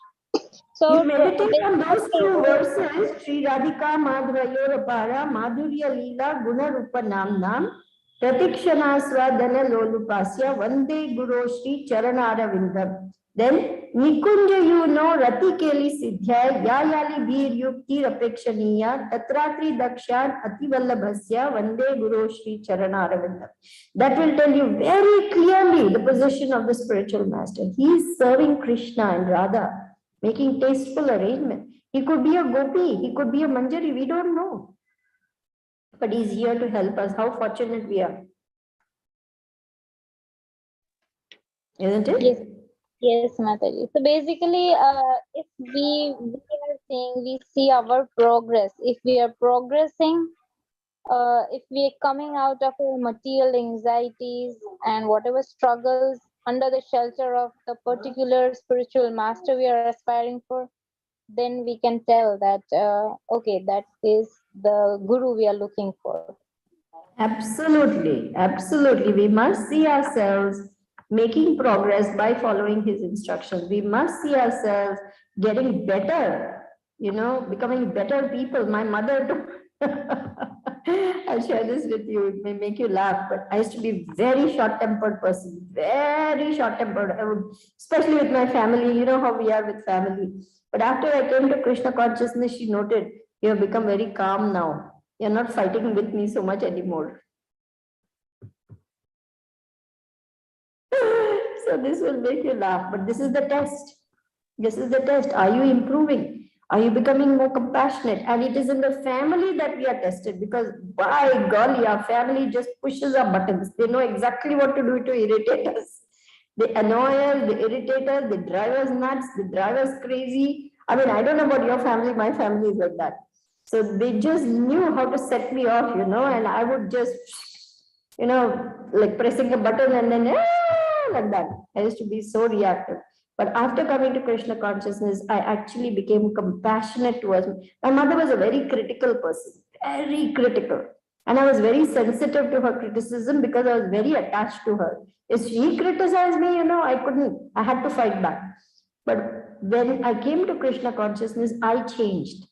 So you meditate on those two verses, Sri Radhika Madhvayor Para Madhurya Leela Guna Rupa Namnam Pratikshana Swadana Lolupasya Vande Guru Shri Charanara Vindam. Then Nikunja, you know, Rati Keli Siddhya, Yayali Bir Yukti Rapekshaniya, Tatratri Dakshan Ativallabhasya, Vande Guru Shri Charanaravindam. That will tell you very clearly the position of the spiritual master. He is serving Krishna and Radha, making tasteful arrangement. He could be a gopi, he could be a manjari, we don't know. But he's here to help us. How fortunate we are. Isn't it? Yes. Yes, Mataji. So basically, if we are saying, we see our progress, if we are progressing, if we are coming out of our material anxieties and whatever struggles under the shelter of the particular spiritual master we are aspiring for, then we can tell that, okay, that is the guru we are looking for. Absolutely, absolutely. We must see ourselves making progress by following his instructions. We must see ourselves getting better, becoming better people. My mother took, I'll share this with you, it may make you laugh, but I used to be very short-tempered person, very short-tempered, especially with my family. You know how we are with family. But after I came to Krishna consciousness, she noted, you have become very calm now. You're not fighting with me so much anymore. So this will make you laugh, but this is the test. This is the test. Are you improving? Are you becoming more compassionate? And it is in the family that we are tested, because by golly, our family just pushes our buttons. They know exactly what to do to irritate us. They annoy us, they irritate us, they drive us nuts, they drive us crazy. I mean, I don't know about your family, my family is like that. So they just knew how to set me off, and I would just, like pressing a button and then like that. I used to be so reactive. But after coming to Krishna consciousness, I actually became compassionate towards me. My mother was a very critical person, very critical. And I was very sensitive to her criticism because I was very attached to her. If she criticized me, I had to fight back. But when I came to Krishna consciousness, I changed.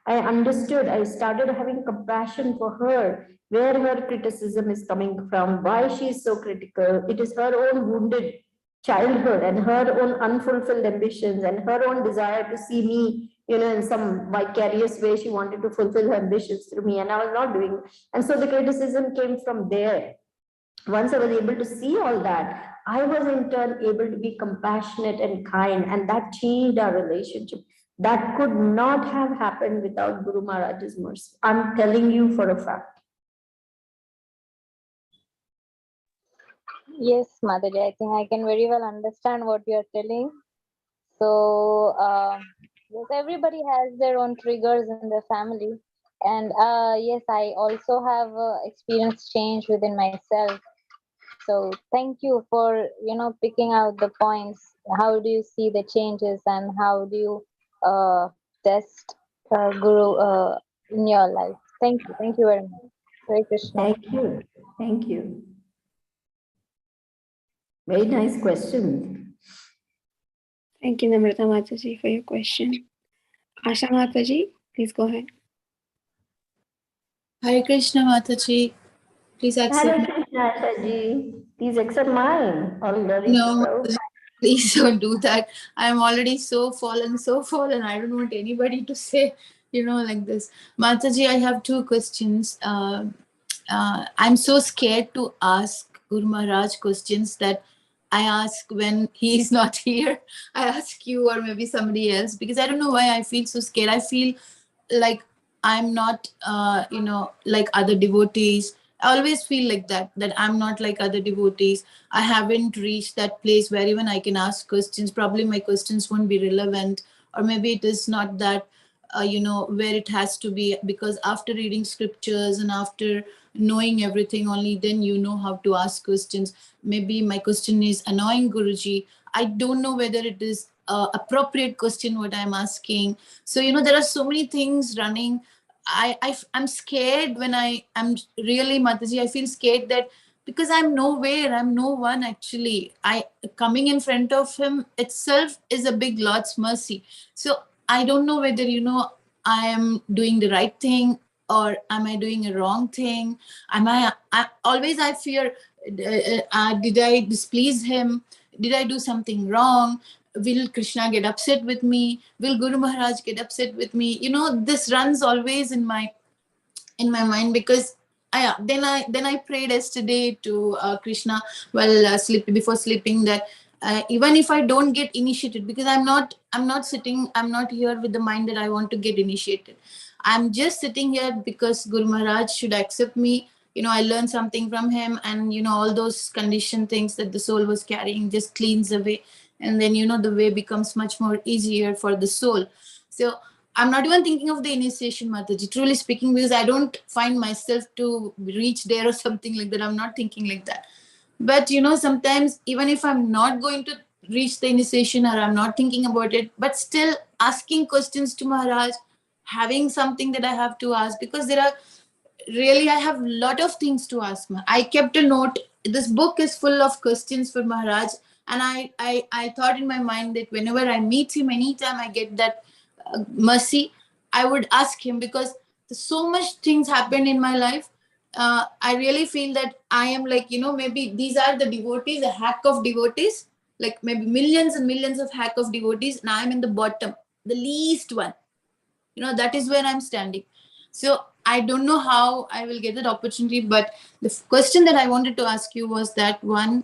I understood, I started having compassion for her, where her criticism is coming from, why she is so critical. It is her own wounded childhood and her own unfulfilled ambitions and her own desire to see me, in some vicarious way. She wanted to fulfill her ambitions through me, and I was not doing. And so the criticism came from there. Once I was able to see all that, I was in turn able to be compassionate and kind, and that changed our relationship. That could not have happened without Guru Maharaj's mercy. I'm telling you for a fact. Yes, Mataji, I think I can very well understand what you're telling. So, yes, everybody has their own triggers in their family. And yes, I also have experienced change within myself. So thank you for, picking out the points. How do you see the changes and how do you test Guru in your life? Thank you. Thank you very much. Hare Krishna. Thank you. Thank you. Very nice question. Thank you, Namrata Mataji, for your question. Asha Mataji, please go ahead. Hare Krishna Mataji, please accept. Hare Krishna, Ashaji. Please accept mine. No, Mataji, please don't do that. I'm already so fallen. I don't want anybody to say, like this. Mataji, I have two questions. I'm so scared to ask Guru Maharaj questions that I ask when he is not here. I ask you or maybe somebody else, because I don't know why I feel so scared. I feel like I'm not, like other devotees. I always feel like that I'm not like other devotees. I haven't reached that place where even I can ask questions. Probably my questions won't be relevant, or maybe it is not that, where it has to be, because after reading scriptures and after knowing everything, only then you know how to ask questions. Maybe my question is annoying Guruji. I don't know whether it is appropriate question what I'm asking. So there are so many things running. I'm scared when I'm really, Mataji, I feel scared that because I'm nowhere, I'm no one actually. I coming in front of him itself is a big Lord's mercy. So I don't know whether I am doing the right thing or am I doing a wrong thing. I fear, did I displease him? Did I do something wrong? Will Krishna get upset with me? Will Guru Maharaj get upset with me? This runs always in my mind, because then I prayed yesterday to Krishna while before sleeping, that even if I don't get initiated, because I'm not here with the mind that I want to get initiated. I'm just sitting here because Guru Maharaj should accept me. I learned something from him, and all those conditioned things that the soul was carrying just cleans away, and then the way becomes much more easier for the soul. So I'm not even thinking of the initiation, Mataji, truly speaking, because I don't find myself to reach there or something like that. I'm not thinking like that. But sometimes even if I'm not going to reach the initiation, or I'm not thinking about it, but still asking questions to Maharaj, having something that I have to ask, because I have a lot of things to ask. I kept a note. This book is full of questions for Maharaj, and I thought in my mind that whenever I meet him, anytime I get that mercy, I would ask him, because so much things happened in my life. I really feel that I am like, maybe these are the devotees, a hack of devotees, like maybe millions and millions of hack of devotees, and I'm in the bottom, the least one. That is where I'm standing. So I don't know how I will get that opportunity, but the question that I wanted to ask you was that one,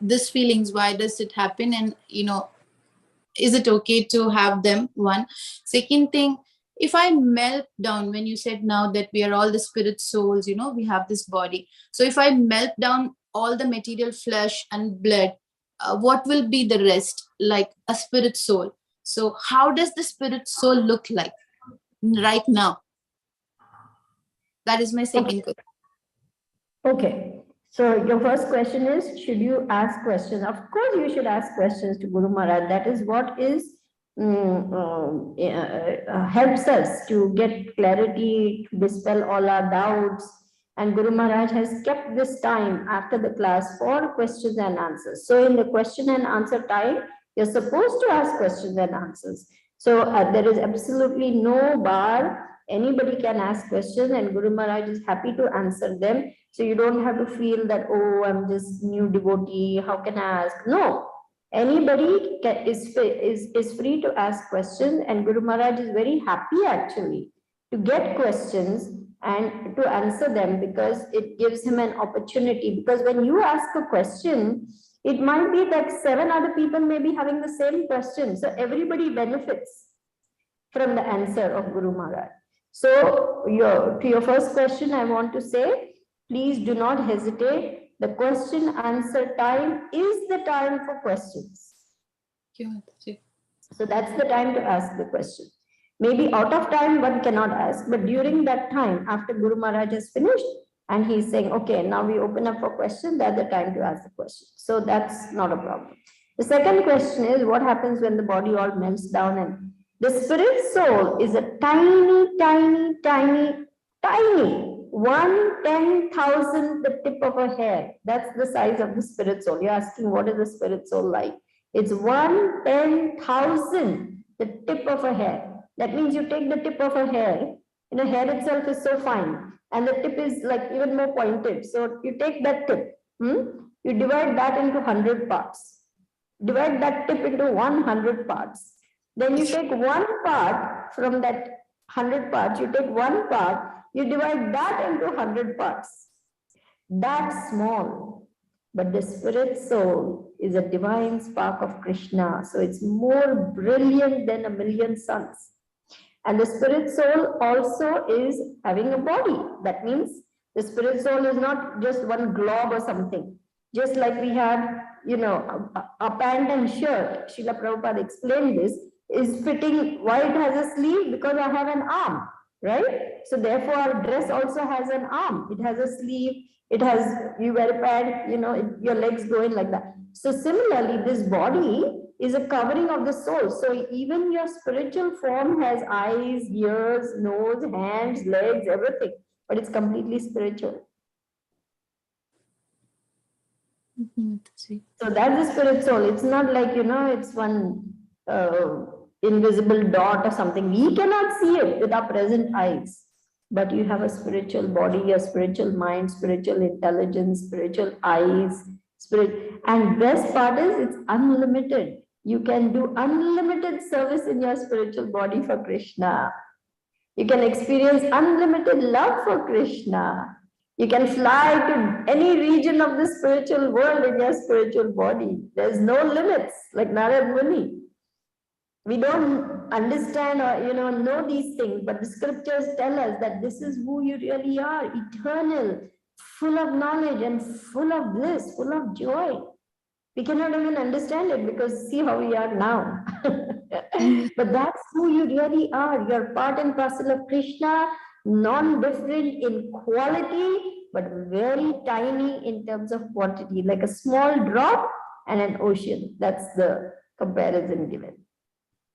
this feelings, why does it happen? And, is it okay to have them? One. Second thing, if I melt down, when you said now that we are all the spirit souls, we have this body. So if I melt down all the material flesh and blood, what will be the rest? Like a spirit soul. So how does the spirit soul look like right now? That is my second question. Okay. So your first question is, should you ask questions? Of course, you should ask questions to Guru Maharaj. That is what helps us to get clarity, to dispel all our doubts. And Guru Maharaj has kept this time after the class for questions and answers. So in the question and answer time, you're supposed to ask questions and answers. So there is absolutely no bar. Anybody can ask questions, and Guru Maharaj is happy to answer them. So you don't have to feel that, oh, I'm just new devotee, how can I ask? No, anybody is free to ask questions, and Guru Maharaj is very happy actually to get questions and to answer them, because it gives him an opportunity. Because when you ask a question, it might be that 7 other people may be having the same question. So everybody benefits from the answer of Guru Maharaj. So to your first question, I want to say, please do not hesitate. The question answer time is the time for questions. So that's the time to ask the question. Maybe out of time one cannot ask, but during that time, after Guru Maharaj has finished and he's saying, okay, now we open up for questions, that's the time to ask the question. So that's not a problem. The second question is, what happens when the body all melts down? And the spirit soul is a tiny, tiny, tiny, tiny 1/10,000th the tip of a hair. That's the size of the spirit soul. You're asking, what is the spirit soul like? It's 1/10,000th the tip of a hair. That means you take the tip of a hair, hair itself is so fine, and the tip is like even more pointed. So you take that tip, you divide that into 100 parts. Divide that tip into 100 parts. Then you take one part from that 100 parts, you take one part, you divide that into 100 parts. That's small. But the spirit soul is a divine spark of Krishna. So it's more brilliant than a million suns. And the spirit soul also is having a body. That means the spirit soul is not just one glob or something. Just like we have, a pant and shirt, Srila Prabhupada explained this, is fitting. Why it has a sleeve? Because I have an arm, right? So therefore our dress also has an arm. It has a sleeve. It has, you wear a pant, your legs go in like that. So similarly, this body is a covering of the soul. So even your spiritual form has eyes, ears, nose, hands, legs, everything, but it's completely spiritual. So that's the spirit soul. It's not like, it's one invisible dot or something. We cannot see it with our present eyes. But you have a spiritual body, a spiritual mind, spiritual intelligence, spiritual eyes, Spirit. And best part is it's unlimited. You can do unlimited service in your spiritual body for Krishna. You can experience unlimited love for Krishna. You can fly to any region of the spiritual world in your spiritual body. There's no limits, like Narad Muni. We don't understand or know these things, but the scriptures tell us that this is who you really are, eternal, full of knowledge and full of bliss, full of joy. We cannot even understand it because see how we are now. But that's who you really are. You're part and parcel of Krishna, non-different in quality, but very tiny in terms of quantity, like a small drop and an ocean. That's the comparison given.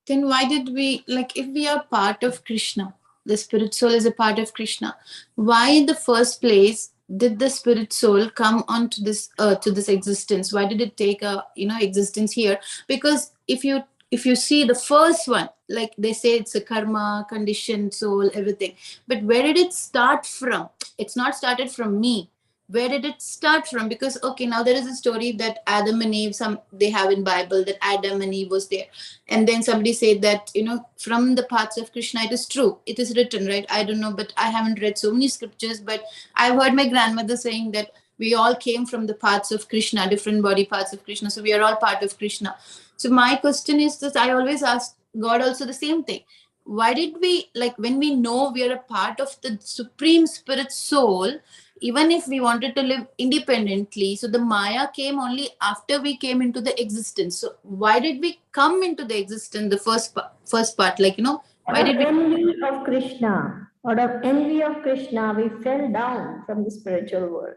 Then why did we, like, if we are part of Krishna, the spirit soul is a part of Krishna, why in the first place did the spirit soul come onto this earth, to this existence? Why did it take a existence here? Because if you see the first one, like they say it's a karma, conditioned soul, everything, but where did it start from? It's not started from me. Where did it start from? Because okay, now there is a story that Adam and Eve, they have in Bible that Adam and Eve was there, and then somebody said that from the paths of Krishna. It is true, it is written, right? I don't know, but I haven't read so many scriptures, but I've heard my grandmother saying that we all came from the paths of Krishna, different body parts of Krishna, so we are all part of Krishna. So my question is that I always ask God also the same thing. Why did we, like, when we know we are a part of the supreme spirit soul, even if we wanted to live independently, so the Maya came only after we came into the existence. So why did we come into the existence, the first part, like, why did we? Envy of Krishna, out of envy of Krishna, we fell down from the spiritual world.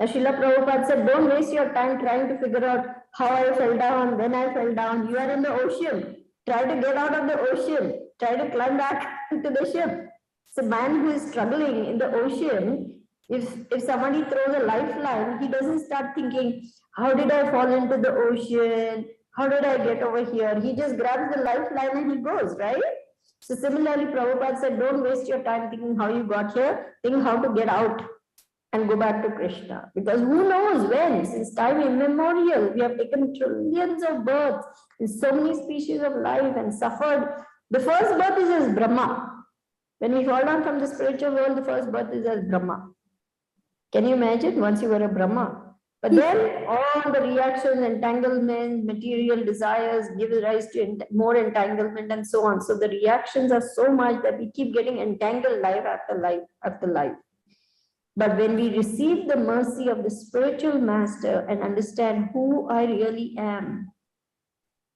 As Srila Prabhupada said, don't waste your time trying to figure out how I fell down, when I fell down. You are in the ocean. Try to get out of the ocean. Try to climb back to the ship. So man who is struggling in the ocean, if somebody throws a lifeline, he doesn't start thinking, how did I fall into the ocean? How did I get over here? He just grabs the lifeline and he goes, right? So similarly, Prabhupada said, don't waste your time thinking how you got here. Think how to get out and go back to Krishna. Because who knows when, since time immemorial, we have taken trillions of births in so many species of life and suffered. The first birth is as Brahma. When we fall down from the spiritual world, the first birth is as Brahma. Can you imagine once you were a Brahma? But then all the reactions, entanglement, material desires give rise to more entanglement and so on. So the reactions are so much that we keep getting entangled life after life after life. But when we receive the mercy of the spiritual master and understand who I really am,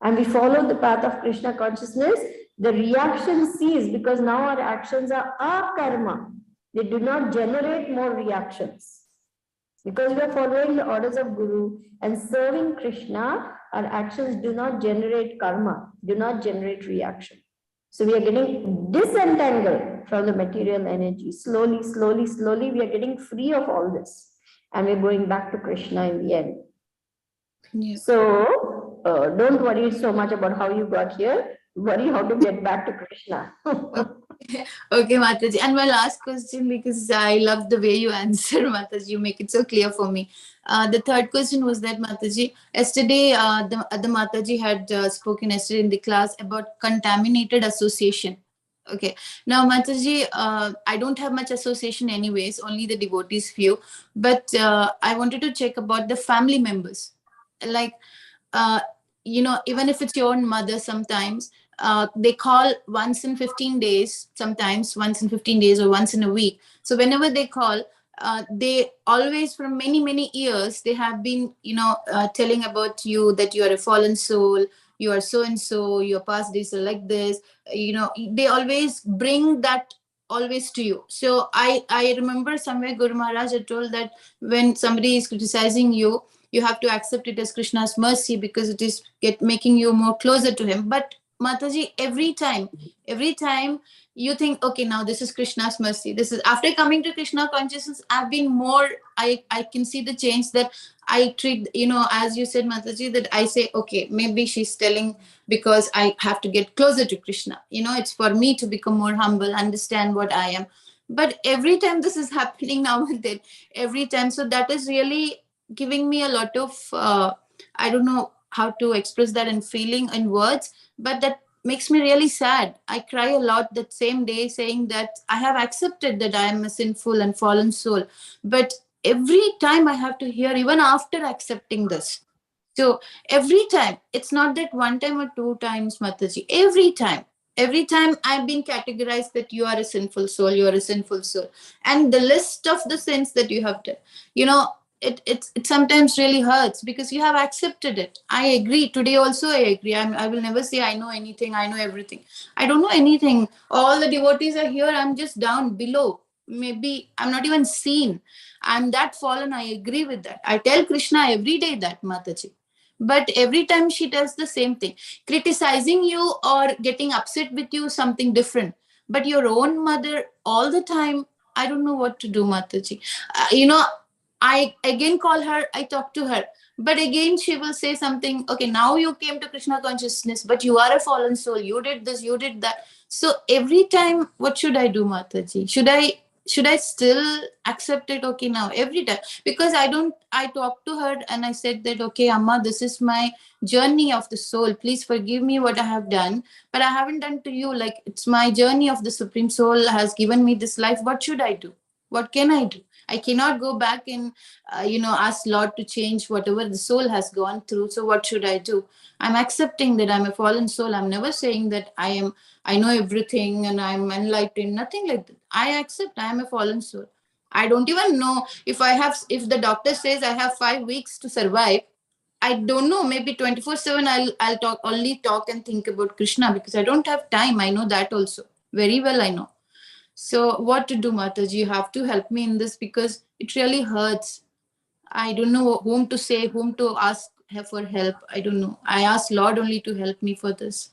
and we follow the path of Krishna consciousness, the reaction cease because now our actions are karma. They do not generate more reactions. Because we are following the orders of Guru and serving Krishna, our actions do not generate karma, do not generate reaction. So we are getting disentangled from the material energy. Slowly, slowly, slowly, we are getting free of all this. And we're going back to Krishna in the end. Yeah. So don't worry so much about how you got here. Worry how to get back to Krishna. Okay, Mataji. And my last question, because I love the way you answer, Mataji, you make it so clear for me. The third question was that, Mataji, yesterday, the Mataji had spoken yesterday in the class about contaminated association. Okay. Now, Mataji, I don't have much association anyways, only the devotees few. But I wanted to check about the family members. Like, even if it's your own mother, sometimes they call once in 15 days, sometimes once in 15 days or once in a week. So whenever they call, they always, from many, many years, they have been, telling about you that you are a fallen soul, you are so and so, your past days are like this. They always bring that always to you. So I remember somewhere Guru Maharaj had told that when somebody is criticizing you, you have to accept it as Krishna's mercy because it is making you more closer to him. But Mataji, every time you think, okay, now this is Krishna's mercy. This is after coming to Krishna consciousness, I've been more, I can see the change that I treat, as you said, Mataji, that I say, okay, maybe she's telling because I have to get closer to Krishna. It's for me to become more humble, understand what I am. But every time this is happening now and then, every time. So that is really giving me a lot of, I don't know how to express that in feeling in words, but that makes me really sad. I cry a lot that same day, saying that I have accepted that I am a sinful and fallen soul. But every time I have to hear, even after accepting this. So every time, it's not that one time or two times, Mataji, every time I've been categorized that you are a sinful soul, you are a sinful soul. And the list of the sins that you have done, you know, it sometimes really hurts because you have accepted it. I agree. Today also I agree. I will never say I know anything, I know everything. I don't know anything. All the devotees are here. I'm just down below. Maybe I'm not even seen. I'm that fallen. I agree with that. I tell Krishna every day that, Mataji. But every time she tells the same thing. Criticizing you or getting upset with you is something different. But your own mother all the time, I don't know what to do, Mataji. You know, I again call her, I talk to her. But again, she will say something, okay, now you came to Krishna consciousness, but you are a fallen soul. You did this, you did that. So every time, what should I do, Mataji? Should I still accept it? Okay, now every time, because I talked to her and I said that, okay, Amma, this is my journey of the soul. Please forgive me what I have done, but I haven't done to you. Like, it's my journey of the Supreme Soul has given me this life. What should I do? What can I do? I cannot go back and, ask Lord to change whatever the soul has gone through. So what should I do? I'm accepting that I'm a fallen soul. I'm never saying that I know everything and I'm enlightened. Nothing like that. I accept I am a fallen soul. I don't even know if the doctor says I have 5 weeks to survive. I don't know. Maybe 24/7 I'll talk and think about Krishna because I don't have time. I know that also very well. I know. So what to do, Mataji? You have to help me in this because it really hurts. I don't know whom to say, whom to ask for help. I don't know. I ask Lord only to help me for this.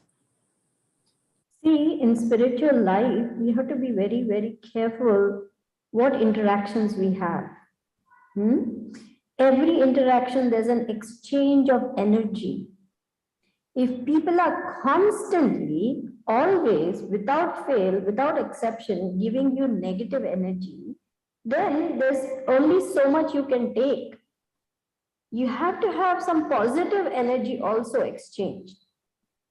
See, in spiritual life, we have to be very, very careful what interactions we have. Every interaction, there's an exchange of energy. If people are constantly, always, without fail, without exception, giving you negative energy, then there's only so much you can take. You have to have some positive energy also exchanged.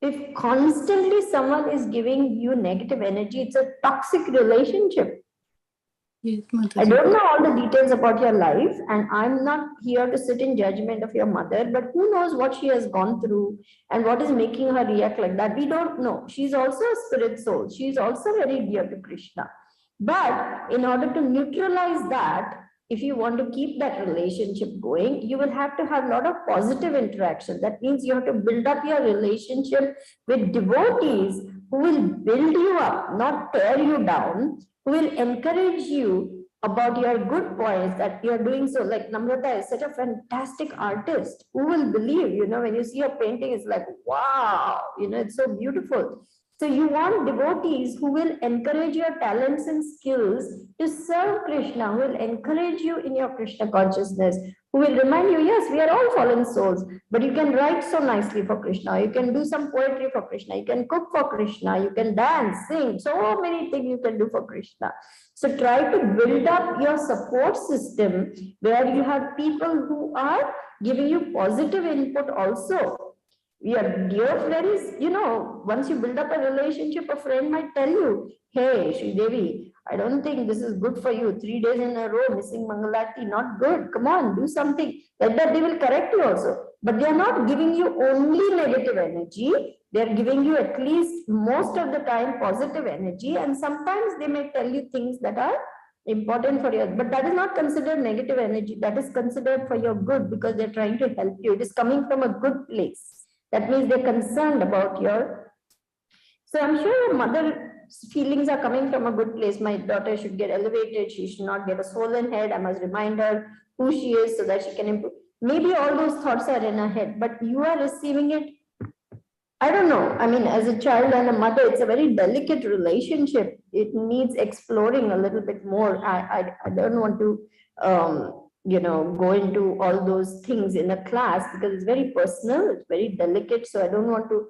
If constantly someone is giving you negative energy, it's a toxic relationship. Yes, I Mataji. don't know all the details about your life, and I'm not here to sit in judgment of your mother, but who knows what she has gone through and what is making her react like that? We don't know. She's also a spirit soul. She's also very dear to Krishna. But in order to neutralize that, if you want to keep that relationship going, you will have to have a lot of positive interaction. That means you have to build up your relationship with devotees who will build you up, not tear you down, who will encourage you about your good points that you're doing. So like Namrata is such a fantastic artist. Who will believe, when you see a painting, it's like, wow, it's so beautiful. So you want devotees who will encourage your talents and skills to serve Krishna, who will encourage you in your Krishna consciousness, who will remind you, yes, we are all fallen souls, but you can write so nicely for Krishna, you can do some poetry for Krishna, you can cook for Krishna, you can dance, sing, so many things you can do for Krishna. So try to build up your support system where you have people who are giving you positive input also. Your dear friends, once you build up a relationship, a friend might tell you, hey, Sri Devi, I don't think this is good for you. 3 days in a row missing Mangalati, not good. Come on, do something. Like that, they will correct you also. But they are not giving you only negative energy. They are giving you at least most of the time positive energy. And sometimes they may tell you things that are important for you. But that is not considered negative energy. That is considered for your good because they're trying to help you. It is coming from a good place. That means they're concerned about your. So I'm sure your mother's feelings are coming from a good place. My daughter should get elevated. She should not get a swollen head. I must remind her who she is so that she can improve. Maybe all those thoughts are in her head, but you are receiving it. I don't know. I mean, as a child and a mother, it's a very delicate relationship. It needs exploring a little bit more. I don't want to go into all those things in a class because it's very personal, it's very delicate. So I don't want to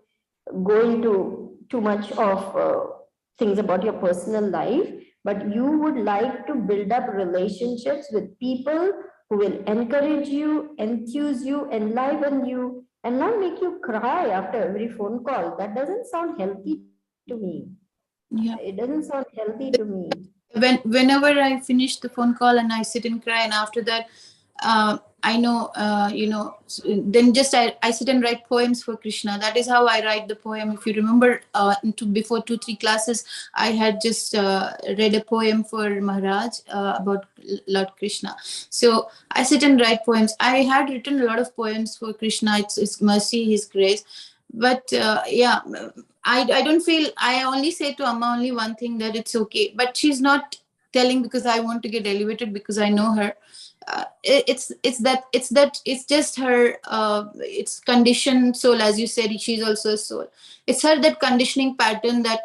go into too much of things about your personal life, but you would like to build up relationships with people who will encourage you, enthuse you, enliven you, and not make you cry after every phone call. That doesn't sound healthy to me. Yeah. It doesn't sound healthy to me. Whenever I finish the phone call and I sit and cry, and after that, I know, then just I sit and write poems for Krishna. That is how I write the poem. If you remember, before 2-3 classes, I had just read a poem for Maharaj about Lord Krishna. So I sit and write poems. I had written a lot of poems for Krishna. It's mercy, His grace. But yeah, I don't feel, I only say to Amma only one thing, that it's okay. But she's not telling because I want to get elevated, because I know her. It's just her, it's conditioned soul, as you said. She's also a soul. It's her, that conditioning pattern, that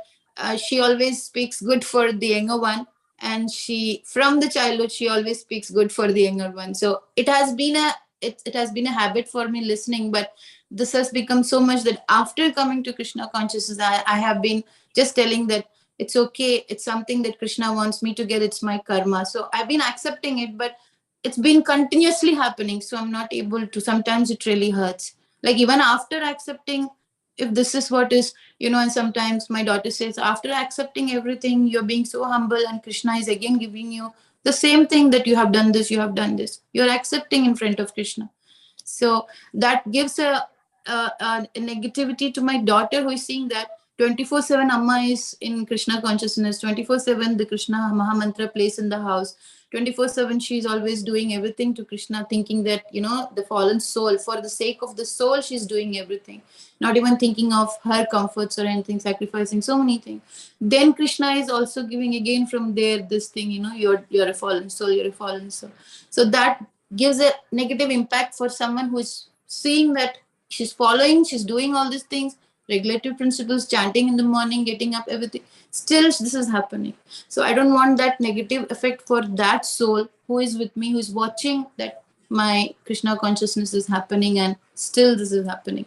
she always speaks good for the younger one, and she, from the childhood, she always speaks good for the younger one. So it has been a habit for me listening. But this has become so much that after coming to Krishna consciousness, I have been just telling that it's okay, it's something that Krishna wants me to get, it's my karma. So I've been accepting it, but it's been continuously happening, so I'm not able to. Sometimes it really hurts, like even after accepting, if this is what is, and sometimes my daughter says, after accepting everything, you're being so humble, and Krishna is again giving you the same thing, that you have done this, you have done this, you're accepting in front of Krishna. So that gives a negativity to my daughter, who is seeing that 24/7 Amma is in Krishna consciousness, 24/7 the Krishna Maha Mantra plays in the house, 24/7 she's always doing everything to Krishna, thinking that, the fallen soul, for the sake of the soul, she's doing everything, not even thinking of her comforts or anything, sacrificing so many things. Then Krishna is also giving again from there this thing, you're a fallen soul, you're a fallen soul. So that gives a negative impact for someone who is seeing that she's doing all these things, regulative principles, chanting in the morning, getting up, everything. Still, this is happening. So I don't want that negative effect for that soul who is with me, who is watching that my Krishna consciousness is happening, and still this is happening.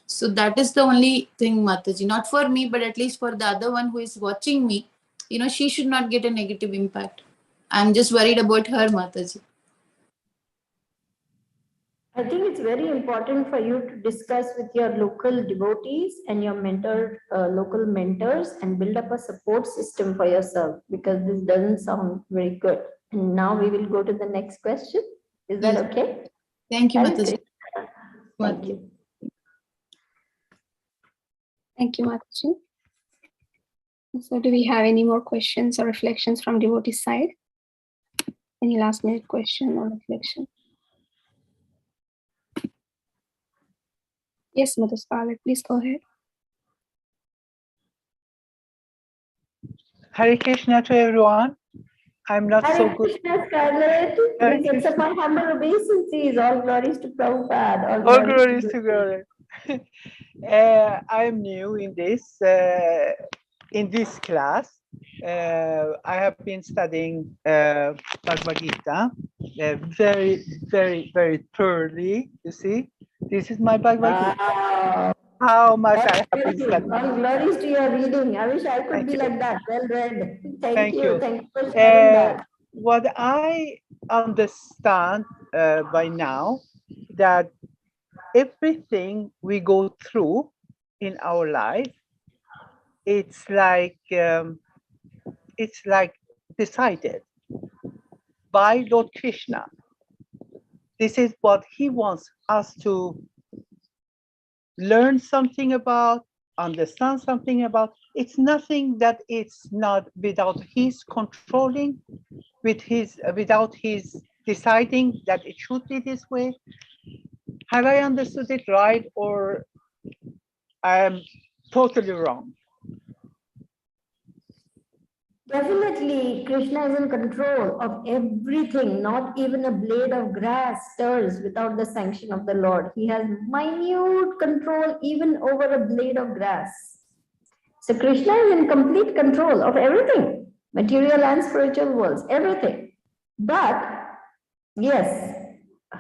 So that is the only thing, Mataji. Not for me, but at least for the other one who is watching me. She should not get a negative impact. I'm just worried about her, Mataji. I think it's very important for you to discuss with your local devotees and your local mentors, and build up a support system for yourself, because this doesn't sound very good. And now we will go to the next question. Is that Yes. okay? Thank you, Hare Mataji. Krishna. Thank you. Thank you, Mataji. So do we have any more questions or reflections from devotee side? Any last minute question or reflection? Yes, Mother Scarlett, please go ahead. Hare Krishna to everyone. I'm not so Hare good. Krishna, Scarlett. Hare Please accept my humble obeisances. All glories to Prabhupada. All glories to God. I'm new in this class. I have been studying Bhagavad Gita very, very, very thoroughly. You see, this is my Bhagavad Gita. Wow. How much That's I have been beautiful. studying. All glories to your reading. I wish I could Thank be you. like that. Well read. Thank Thank you. you. Thank you for sharing that. What I understand by now, that everything we go through in our life, it's like decided by Lord Krishna. This is what he wants us to learn something about, understand something about. It's nothing that it's not without his controlling, without his deciding that it should be this way. Have I understood it right, or I am totally wrong? Definitely, Krishna is in control of everything. Not even a blade of grass stirs without the sanction of the Lord. He has minute control even over a blade of grass. So Krishna is in complete control of everything, material and spiritual worlds, everything. But yes,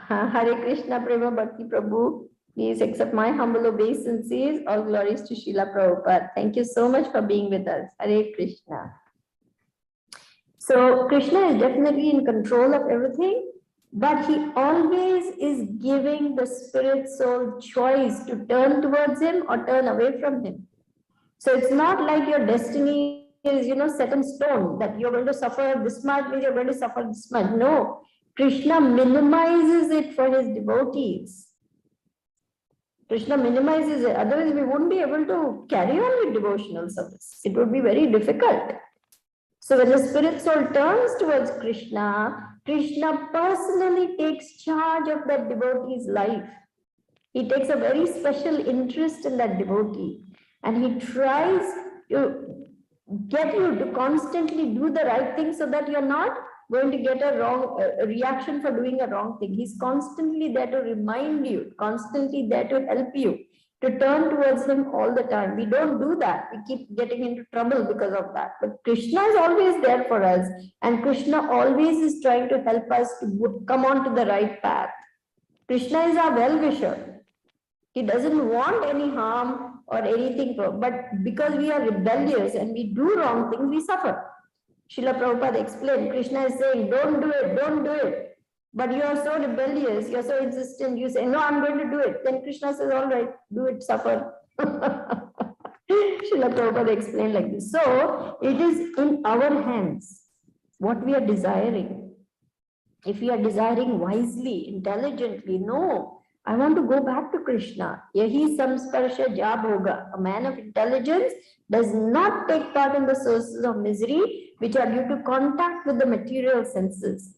Hare Krishna Prema Bhakti Prabhu, please accept my humble obeisances. All glories to Srila Prabhupada. Thank you so much for being with us. Hare Krishna. So Krishna is definitely in control of everything, but he always is giving the spirit soul choice to turn towards him or turn away from him. So it's not like your destiny is, set in stone, that you're going to suffer this much, means you're going to suffer this much. No, Krishna minimizes it for his devotees. Krishna minimizes it. Otherwise, we wouldn't be able to carry on with devotional service. It would be very difficult. So when the spirit soul turns towards Krishna, Krishna personally takes charge of that devotee's life. He takes a very special interest in that devotee, and he tries to get you to constantly do the right thing so that you're not going to get a wrong reaction for doing a wrong thing. He's constantly there to remind you, constantly there to help you to turn towards him all the time. We don't do that. We keep getting into trouble because of that. But Krishna is always there for us, and Krishna always is trying to help us to come on to the right path. Krishna is our well-wisher. He doesn't want any harm or anything, but because we are rebellious and we do wrong things, we suffer. Srila Prabhupada explained, Krishna is saying, don't do it, don't do it. But you are so rebellious, you are so insistent, you say, no, I'm going to do it. Then Krishna says, all right, do it, suffer. Srila Prabhupada explained like this. So it is in our hands what we are desiring. If we are desiring wisely, intelligently, no, I want to go back to Krishna. Yahi samsparsha jab hoga. A man of intelligence does not take part in the sources of misery which are due to contact with the material senses.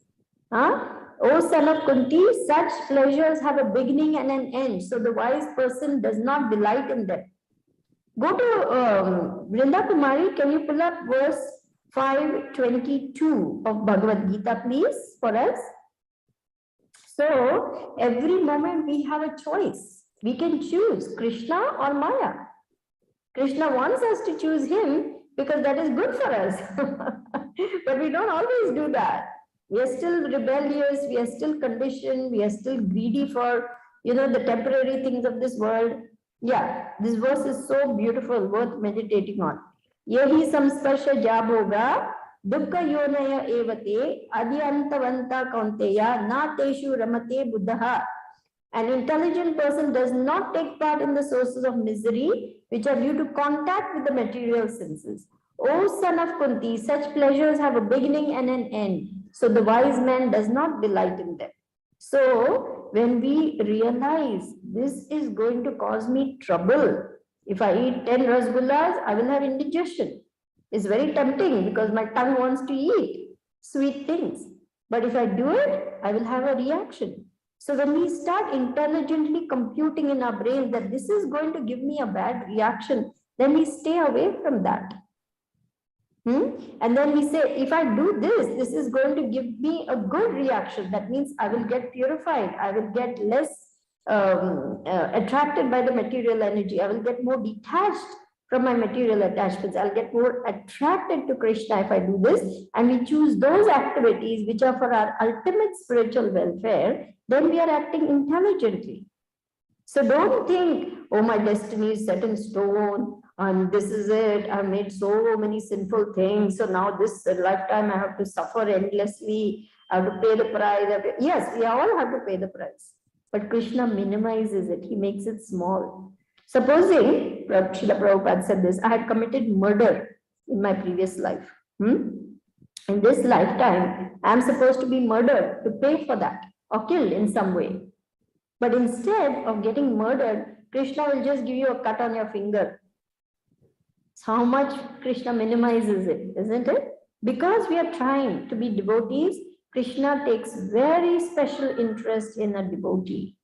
O son of Kunti, such pleasures have a beginning and an end. So the wise person does not delight in them. Go to Vrinda Kumari. Can you pull up verse 522 of Bhagavad Gita, please, for us? So every moment we have a choice. We can choose Krishna or Maya. Krishna wants us to choose him because that is good for us. But we don't always do that. We are still rebellious, we are still conditioned, we are still greedy for, the temporary things of this world. Yeah, this verse is so beautiful, worth meditating on. Yahi samsparsha jab hoga, dukkha yonaya evate, adyantavanta kaunteya, na teshu ramate buddhaha. An intelligent person does not take part in the sources of misery which are due to contact with the material senses. O son of Kunti, such pleasures have a beginning and an end. So the wise man does not delight in them. So when we realize this is going to cause me trouble, if I eat 10 rasgullas, I will have indigestion. It's very tempting because my tongue wants to eat sweet things. But if I do it, I will have a reaction. So when we start intelligently computing in our brains that this is going to give me a bad reaction, then we stay away from that. And then we say, if I do this, this is going to give me a good reaction. That means I will get purified. I will get less attracted by the material energy. I will get more detached from my material attachments. I'll get more attracted to Krishna if I do this. And we choose those activities which are for our ultimate spiritual welfare. Then we are acting intelligently. So don't think, oh, my destiny is set in stone and this is it. I've made so many sinful things. So now this lifetime I have to suffer endlessly. I have to pay the price. Yes, we all have to pay the price. But Krishna minimizes it. He makes it small. Supposing, Srila Prabhupada said this, I had committed murder in my previous life. In this lifetime, I am supposed to be murdered to pay for that or killed in some way. But instead of getting murdered, Krishna will just give you a cut on your finger. So how much Krishna minimizes it, isn't it? Because we are trying to be devotees, Krishna takes very special interest in a devotee.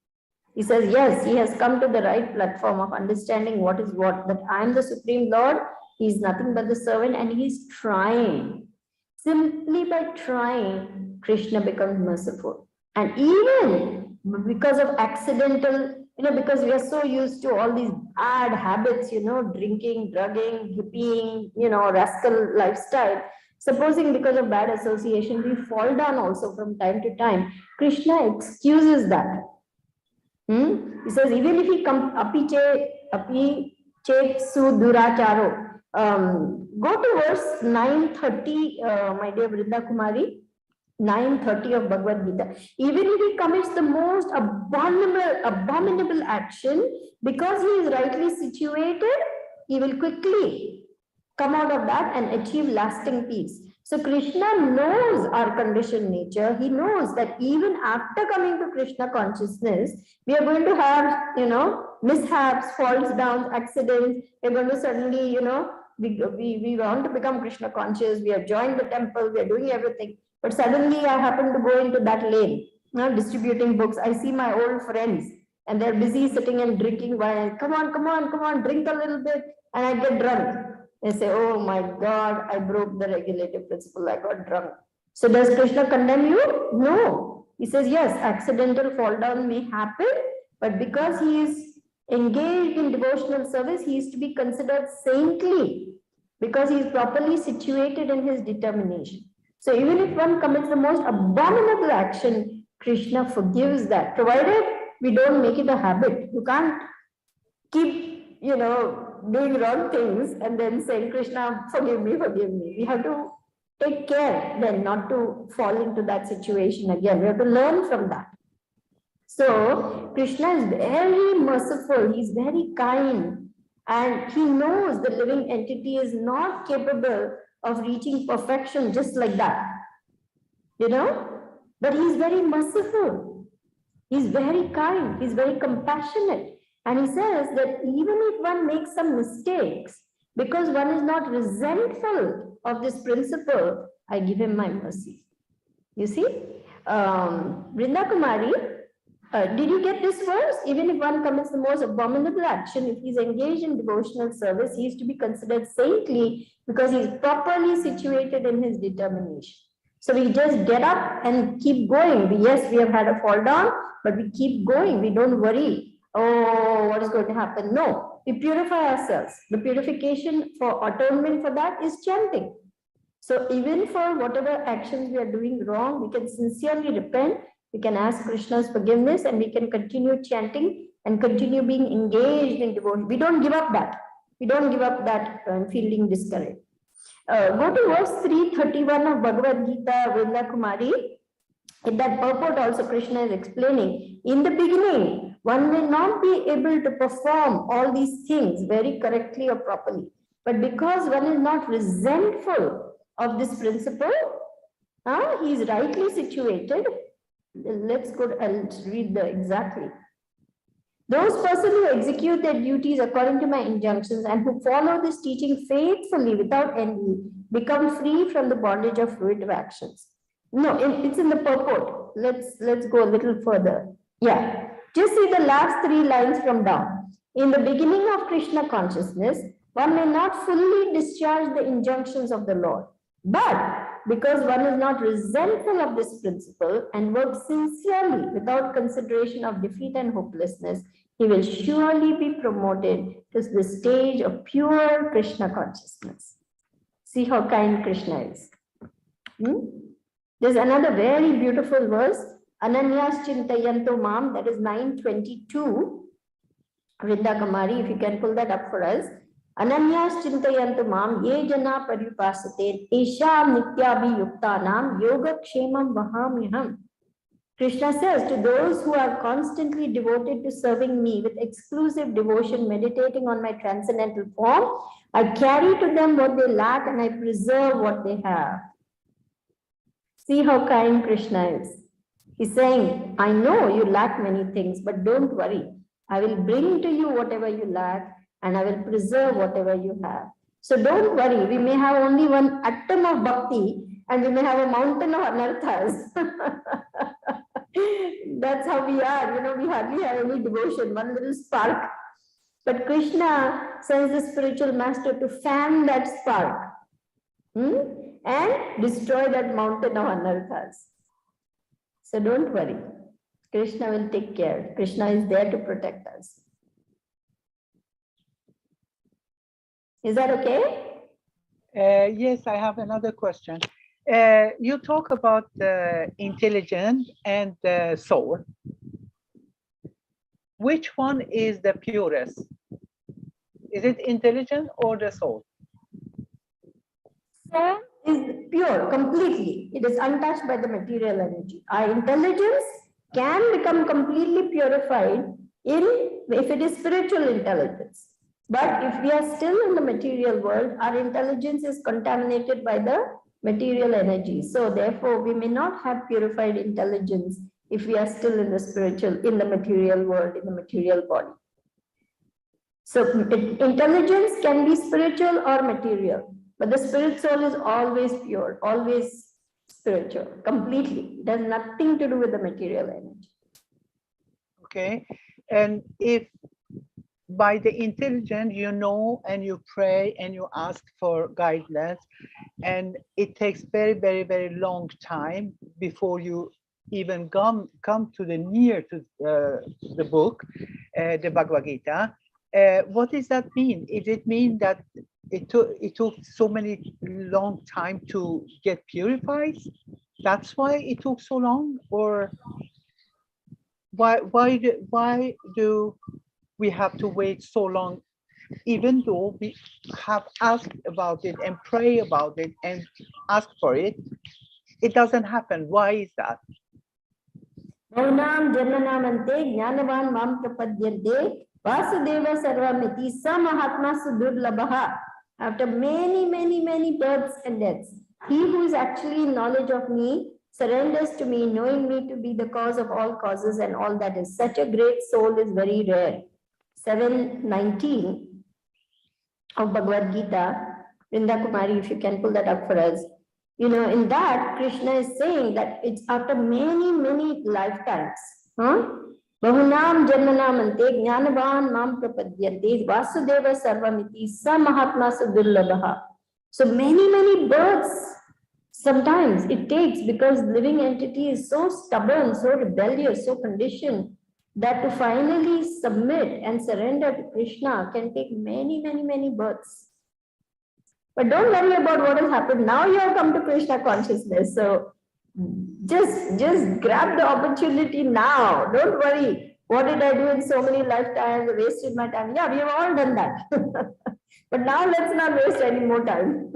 He says, yes, he has come to the right platform of understanding what is what, that I am the Supreme Lord, he is nothing but the servant, and he is trying. Simply by trying, Krishna becomes merciful. And even because of accidental, because we are so used to all these bad habits, drinking, drugging, hippieing, rascal lifestyle. Supposing because of bad association, we fall down also from time to time. Krishna excuses that. He says, even if he comes, api che su duracharo. Go to verse 930, my dear Vrinda Kumari. 9:30 of Bhagavad Gita. Even if he commits the most abominable action, because he is rightly situated, he will quickly come out of that and achieve lasting peace. So Krishna knows our conditioned nature. He knows that even after coming to Krishna consciousness, we are going to have, mishaps, falls downs, accidents. We're going to suddenly, we want to become Krishna conscious. We have joined the temple. We are doing everything. But suddenly I happen to go into that lane, distributing books. I see my old friends and they're busy sitting and drinking wine. Come on, drink a little bit. And I get drunk. They say, oh my God, I broke the regulative principle. I got drunk. So does Krishna condemn you? No. He says, yes, accidental fall down may happen, but because he is engaged in devotional service, he is to be considered saintly because he is properly situated in his determination. So even if one commits the most abominable action, Krishna forgives that, provided we don't make it a habit. You can't keep, doing wrong things and then saying, Krishna, forgive me, forgive me. We have to take care then not to fall into that situation again. We have to learn from that. So Krishna is very merciful. He's very kind. And he knows the living entity is not capable of reaching perfection just like that. But he's very merciful. He's very kind. He's very compassionate. And he says that even if one makes some mistakes, because one is not resentful of this principle, I give him my mercy. You see, Vrinda Kumari, did you get this verse? Even if one commits the most abominable action, if he's engaged in devotional service, he is to be considered saintly because he is properly situated in his determination. So we just get up and keep going. Yes, we have had a fall down, but we keep going. We don't worry. Oh, what is going to happen? No, we purify ourselves. The purification for atonement for that is chanting. So even for whatever actions we are doing wrong, we can sincerely repent. We can ask Krishna's forgiveness and we can continue chanting and continue being engaged in devotion. We don't give up that. We don't give up that feeling discouraged. Go to verse 331 of Bhagavad Gita, Vrinda Kumari. In that purport also Krishna is explaining, in the beginning, one may not be able to perform all these things very correctly or properly. But because one is not resentful of this principle, he is rightly situated. Let's go and read the exactly. Those persons who execute their duties according to my injunctions and who follow this teaching faithfully without envy become free from the bondage of fruitive actions. No, it's in the purport. Let's go a little further. Yeah, just see the last 3 lines from down. In the beginning of Krishna consciousness, one may not fully discharge the injunctions of the Lord, but because one is not resentful of this principle and works sincerely without consideration of defeat and hopelessness, he will surely be promoted to the stage of pure Krishna consciousness. See how kind Krishna is. There's another very beautiful verse, Ananyas Chintayanto Mam, that is 9:22. Vrinda Kumari, if you can pull that up for us. Ananyas Chintayanto Mam, Ye Jana Paripasate, Esham Nityabhi Yuktanam, Yoga Kshemam Vahamyaham. Krishna says, to those who are constantly devoted to serving me with exclusive devotion, meditating on my transcendental form, I carry to them what they lack and I preserve what they have. See how kind Krishna is. He's saying, I know you lack many things, but don't worry. I will bring to you whatever you lack and I will preserve whatever you have. So don't worry, we may have only one atom of bhakti and we may have a mountain of anarthas. That's how we are, we hardly have any devotion, one little spark. But Krishna sends the spiritual master to fan that spark and destroy that mountain of anarthas. So don't worry, Krishna will take care. Krishna is there to protect us. Is that okay? Yes, I have another question. You talk about the intelligence and the soul. Which one is the purest? Is it intelligence or the soul? Sir, is pure completely. It is untouched by the material energy. Our intelligence can become completely purified if it is spiritual intelligence. But if we are still in the material world, our intelligence is contaminated by the material energy. So therefore, we may not have purified intelligence if we are still in the spiritual, in the material world, in the material body. So intelligence can be spiritual or material, but the spirit soul is always pure, always spiritual, completely. It has nothing to do with the material energy. Okay. And if by the intelligence you know and you pray and you ask for guidance, and it takes very long time before you even come to the near to the book, the Bhagavad Gita. What does that mean? Does it mean that it took so many long time to get purified? That's why it took so long, or why do we have to wait so long, even though we have asked about it and pray about it and ask for it? It doesn't happen. Why is that? Maunam Janmanamante Jnanavan Mam Prapadyante Vasudeva Sarvamiti Samahatma Sudurlabha. After many births and deaths, he who is actually in knowledge of me surrenders to me, knowing me to be the cause of all causes and all that is. Such a great soul is very rare. 719 of Bhagavad Gita, Vrinda Kumari, if you can pull that up for us. You know, in that, Krishna is saying that it's after many lifetimes. Bahunam Janmanamante Jnanavan Mam Prapadyante Vasudeva Sarvamiti Sa Mahatma Sudurlabha. So many births sometimes it takes, because living entity is so stubborn, so rebellious, so conditioned, that to finally submit and surrender to Krishna can take many births. But don't worry about what has happened. Now you have come to Krishna consciousness. So just grab the opportunity now. Don't worry. What did I do in so many lifetimes? I wasted my time. Yeah, we have all done that. But now let's not waste any more time.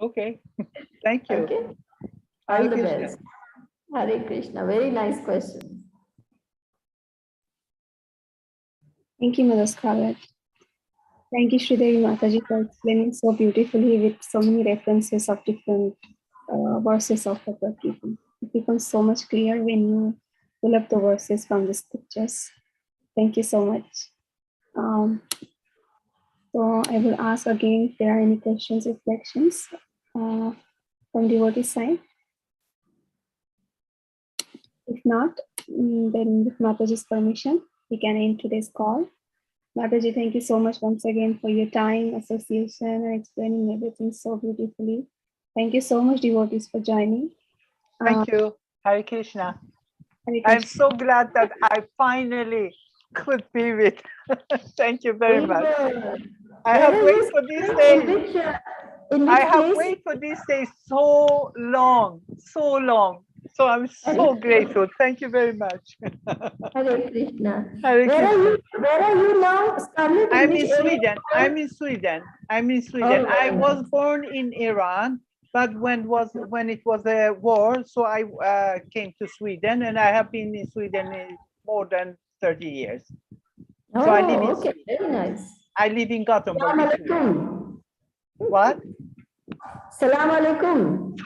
Okay. Thank you. Okay. All Hare the Krishna. best. Hare Krishna. Very nice question. Thank you, Mother Scarlett. Thank you, Sridevi Mataji, for explaining so beautifully with so many references of different verses of Bhagavad Gita. It becomes so much clear when you pull up the verses from the scriptures. Thank you so much. So I will ask again if there are any questions, reflections from devotee side. If not, then with Mataji's permission, we can end today's call. Mataji, thank you so much once again for your time, association, and explaining everything so beautifully. Thank you so much, devotees, for joining. Thank you. Hare Krishna. Hare I'm Krishna. so glad that I finally could be with. Thank you very much. I have waited for these days. I have waited for these days so long. So I'm so grateful. Thank you very much. Hare Krishna. Hare Krishna. Where are you now, Scarlett? I'm in Sweden. I'm in Sweden. Oh, I was born in Iran, but when it was a war, so I came to Sweden, and I have been in Sweden more than 30 years. Oh, So I live in okay, very nice. I live in Gothenburg. Salam alaikum. What? Salam alaikum.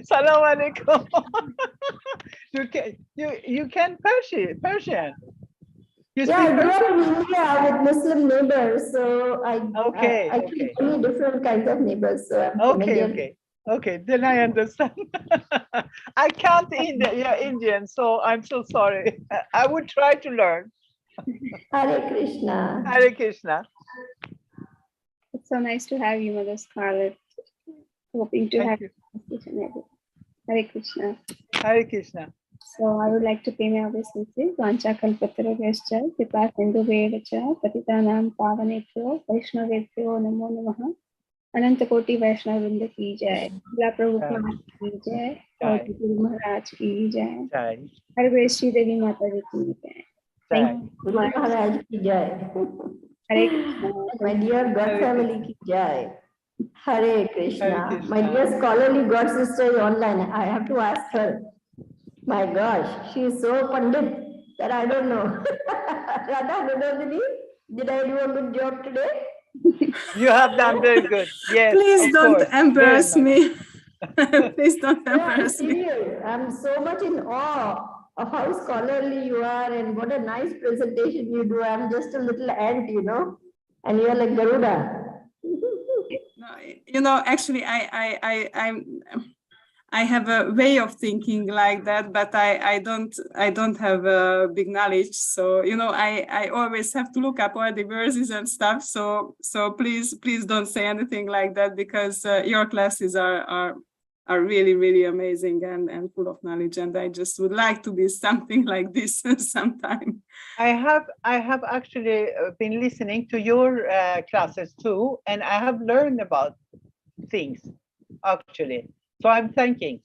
Salam alaikum. You can Persian. You Yeah, I speak grew up Persian? in India with Muslim neighbors, so I Okay. keep many different kinds of neighbors. So I'm familiar. Okay, then I understand. I can't Indian, so I'm so sorry. I would try to learn. Hare Krishna. Hare Krishna. It's so nice to have you, Mother Scarlett. Hoping to have Thank you. you. Hare Krishna. Hare Krishna. So I would like to pay my obeisances. Vancha kalpatra vescha, kripa sindhu vedacha, patitanam pavanebhyo, vaishnavebhyo namo namaha. अनंत कोटि वैष्णव वृंद की जय, जिला प्रभुपाद की जय, और गुरु महाराज की जय, Jai. हर वे श्री देवी माता जी की जय. Thank you so Guru much. Maharaj ki jai. Hare Krishna. My dear God family ki jai. Hare Krishna. Krishna. My dear scholarly god sister is online. I have to ask her. My gosh, she is so pandit that I don't know. Radha Vinodini, did I do a good job today? You have done very good. Yes, Please of don't course. Very embarrass nice. me. Please don't No, I'm embarrass me. serious. I'm so much in awe of how scholarly you are and what a nice presentation you do. I'm just a little ant, and you're like Garuda. No, actually, I have a way of thinking like that, but I don't have a big knowledge. So I always have to look up all the verses and stuff. So please don't say anything like that, because your classes are really amazing and full of knowledge, and I just would like to be something like this sometime. I have actually been listening to your classes too, and I have learned about things actually. So I'm thank you.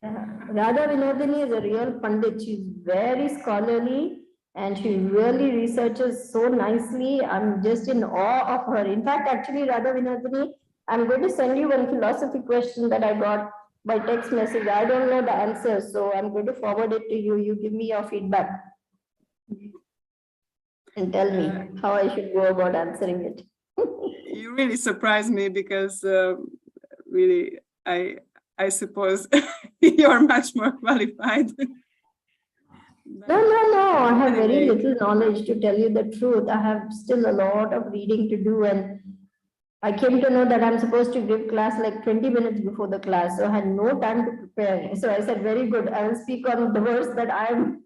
Radha Vinodini is a real pandit. She's very scholarly and she really researches so nicely. I'm just in awe of her. In fact, actually, Radha Vinodini, I'm going to send you one philosophy question that I got by text message. I don't know the answer, so I'm going to forward it to you. You give me your feedback and tell me how I should go about answering it. You really surprised me, because really I suppose you're much more qualified. No, I have very Anyway. little knowledge, to tell you the truth. I have still a lot of reading to do, and I came to know that I'm supposed to give class like 20 minutes before the class, so I had no time to prepare. So I said, very good, I will speak on the verse that I'm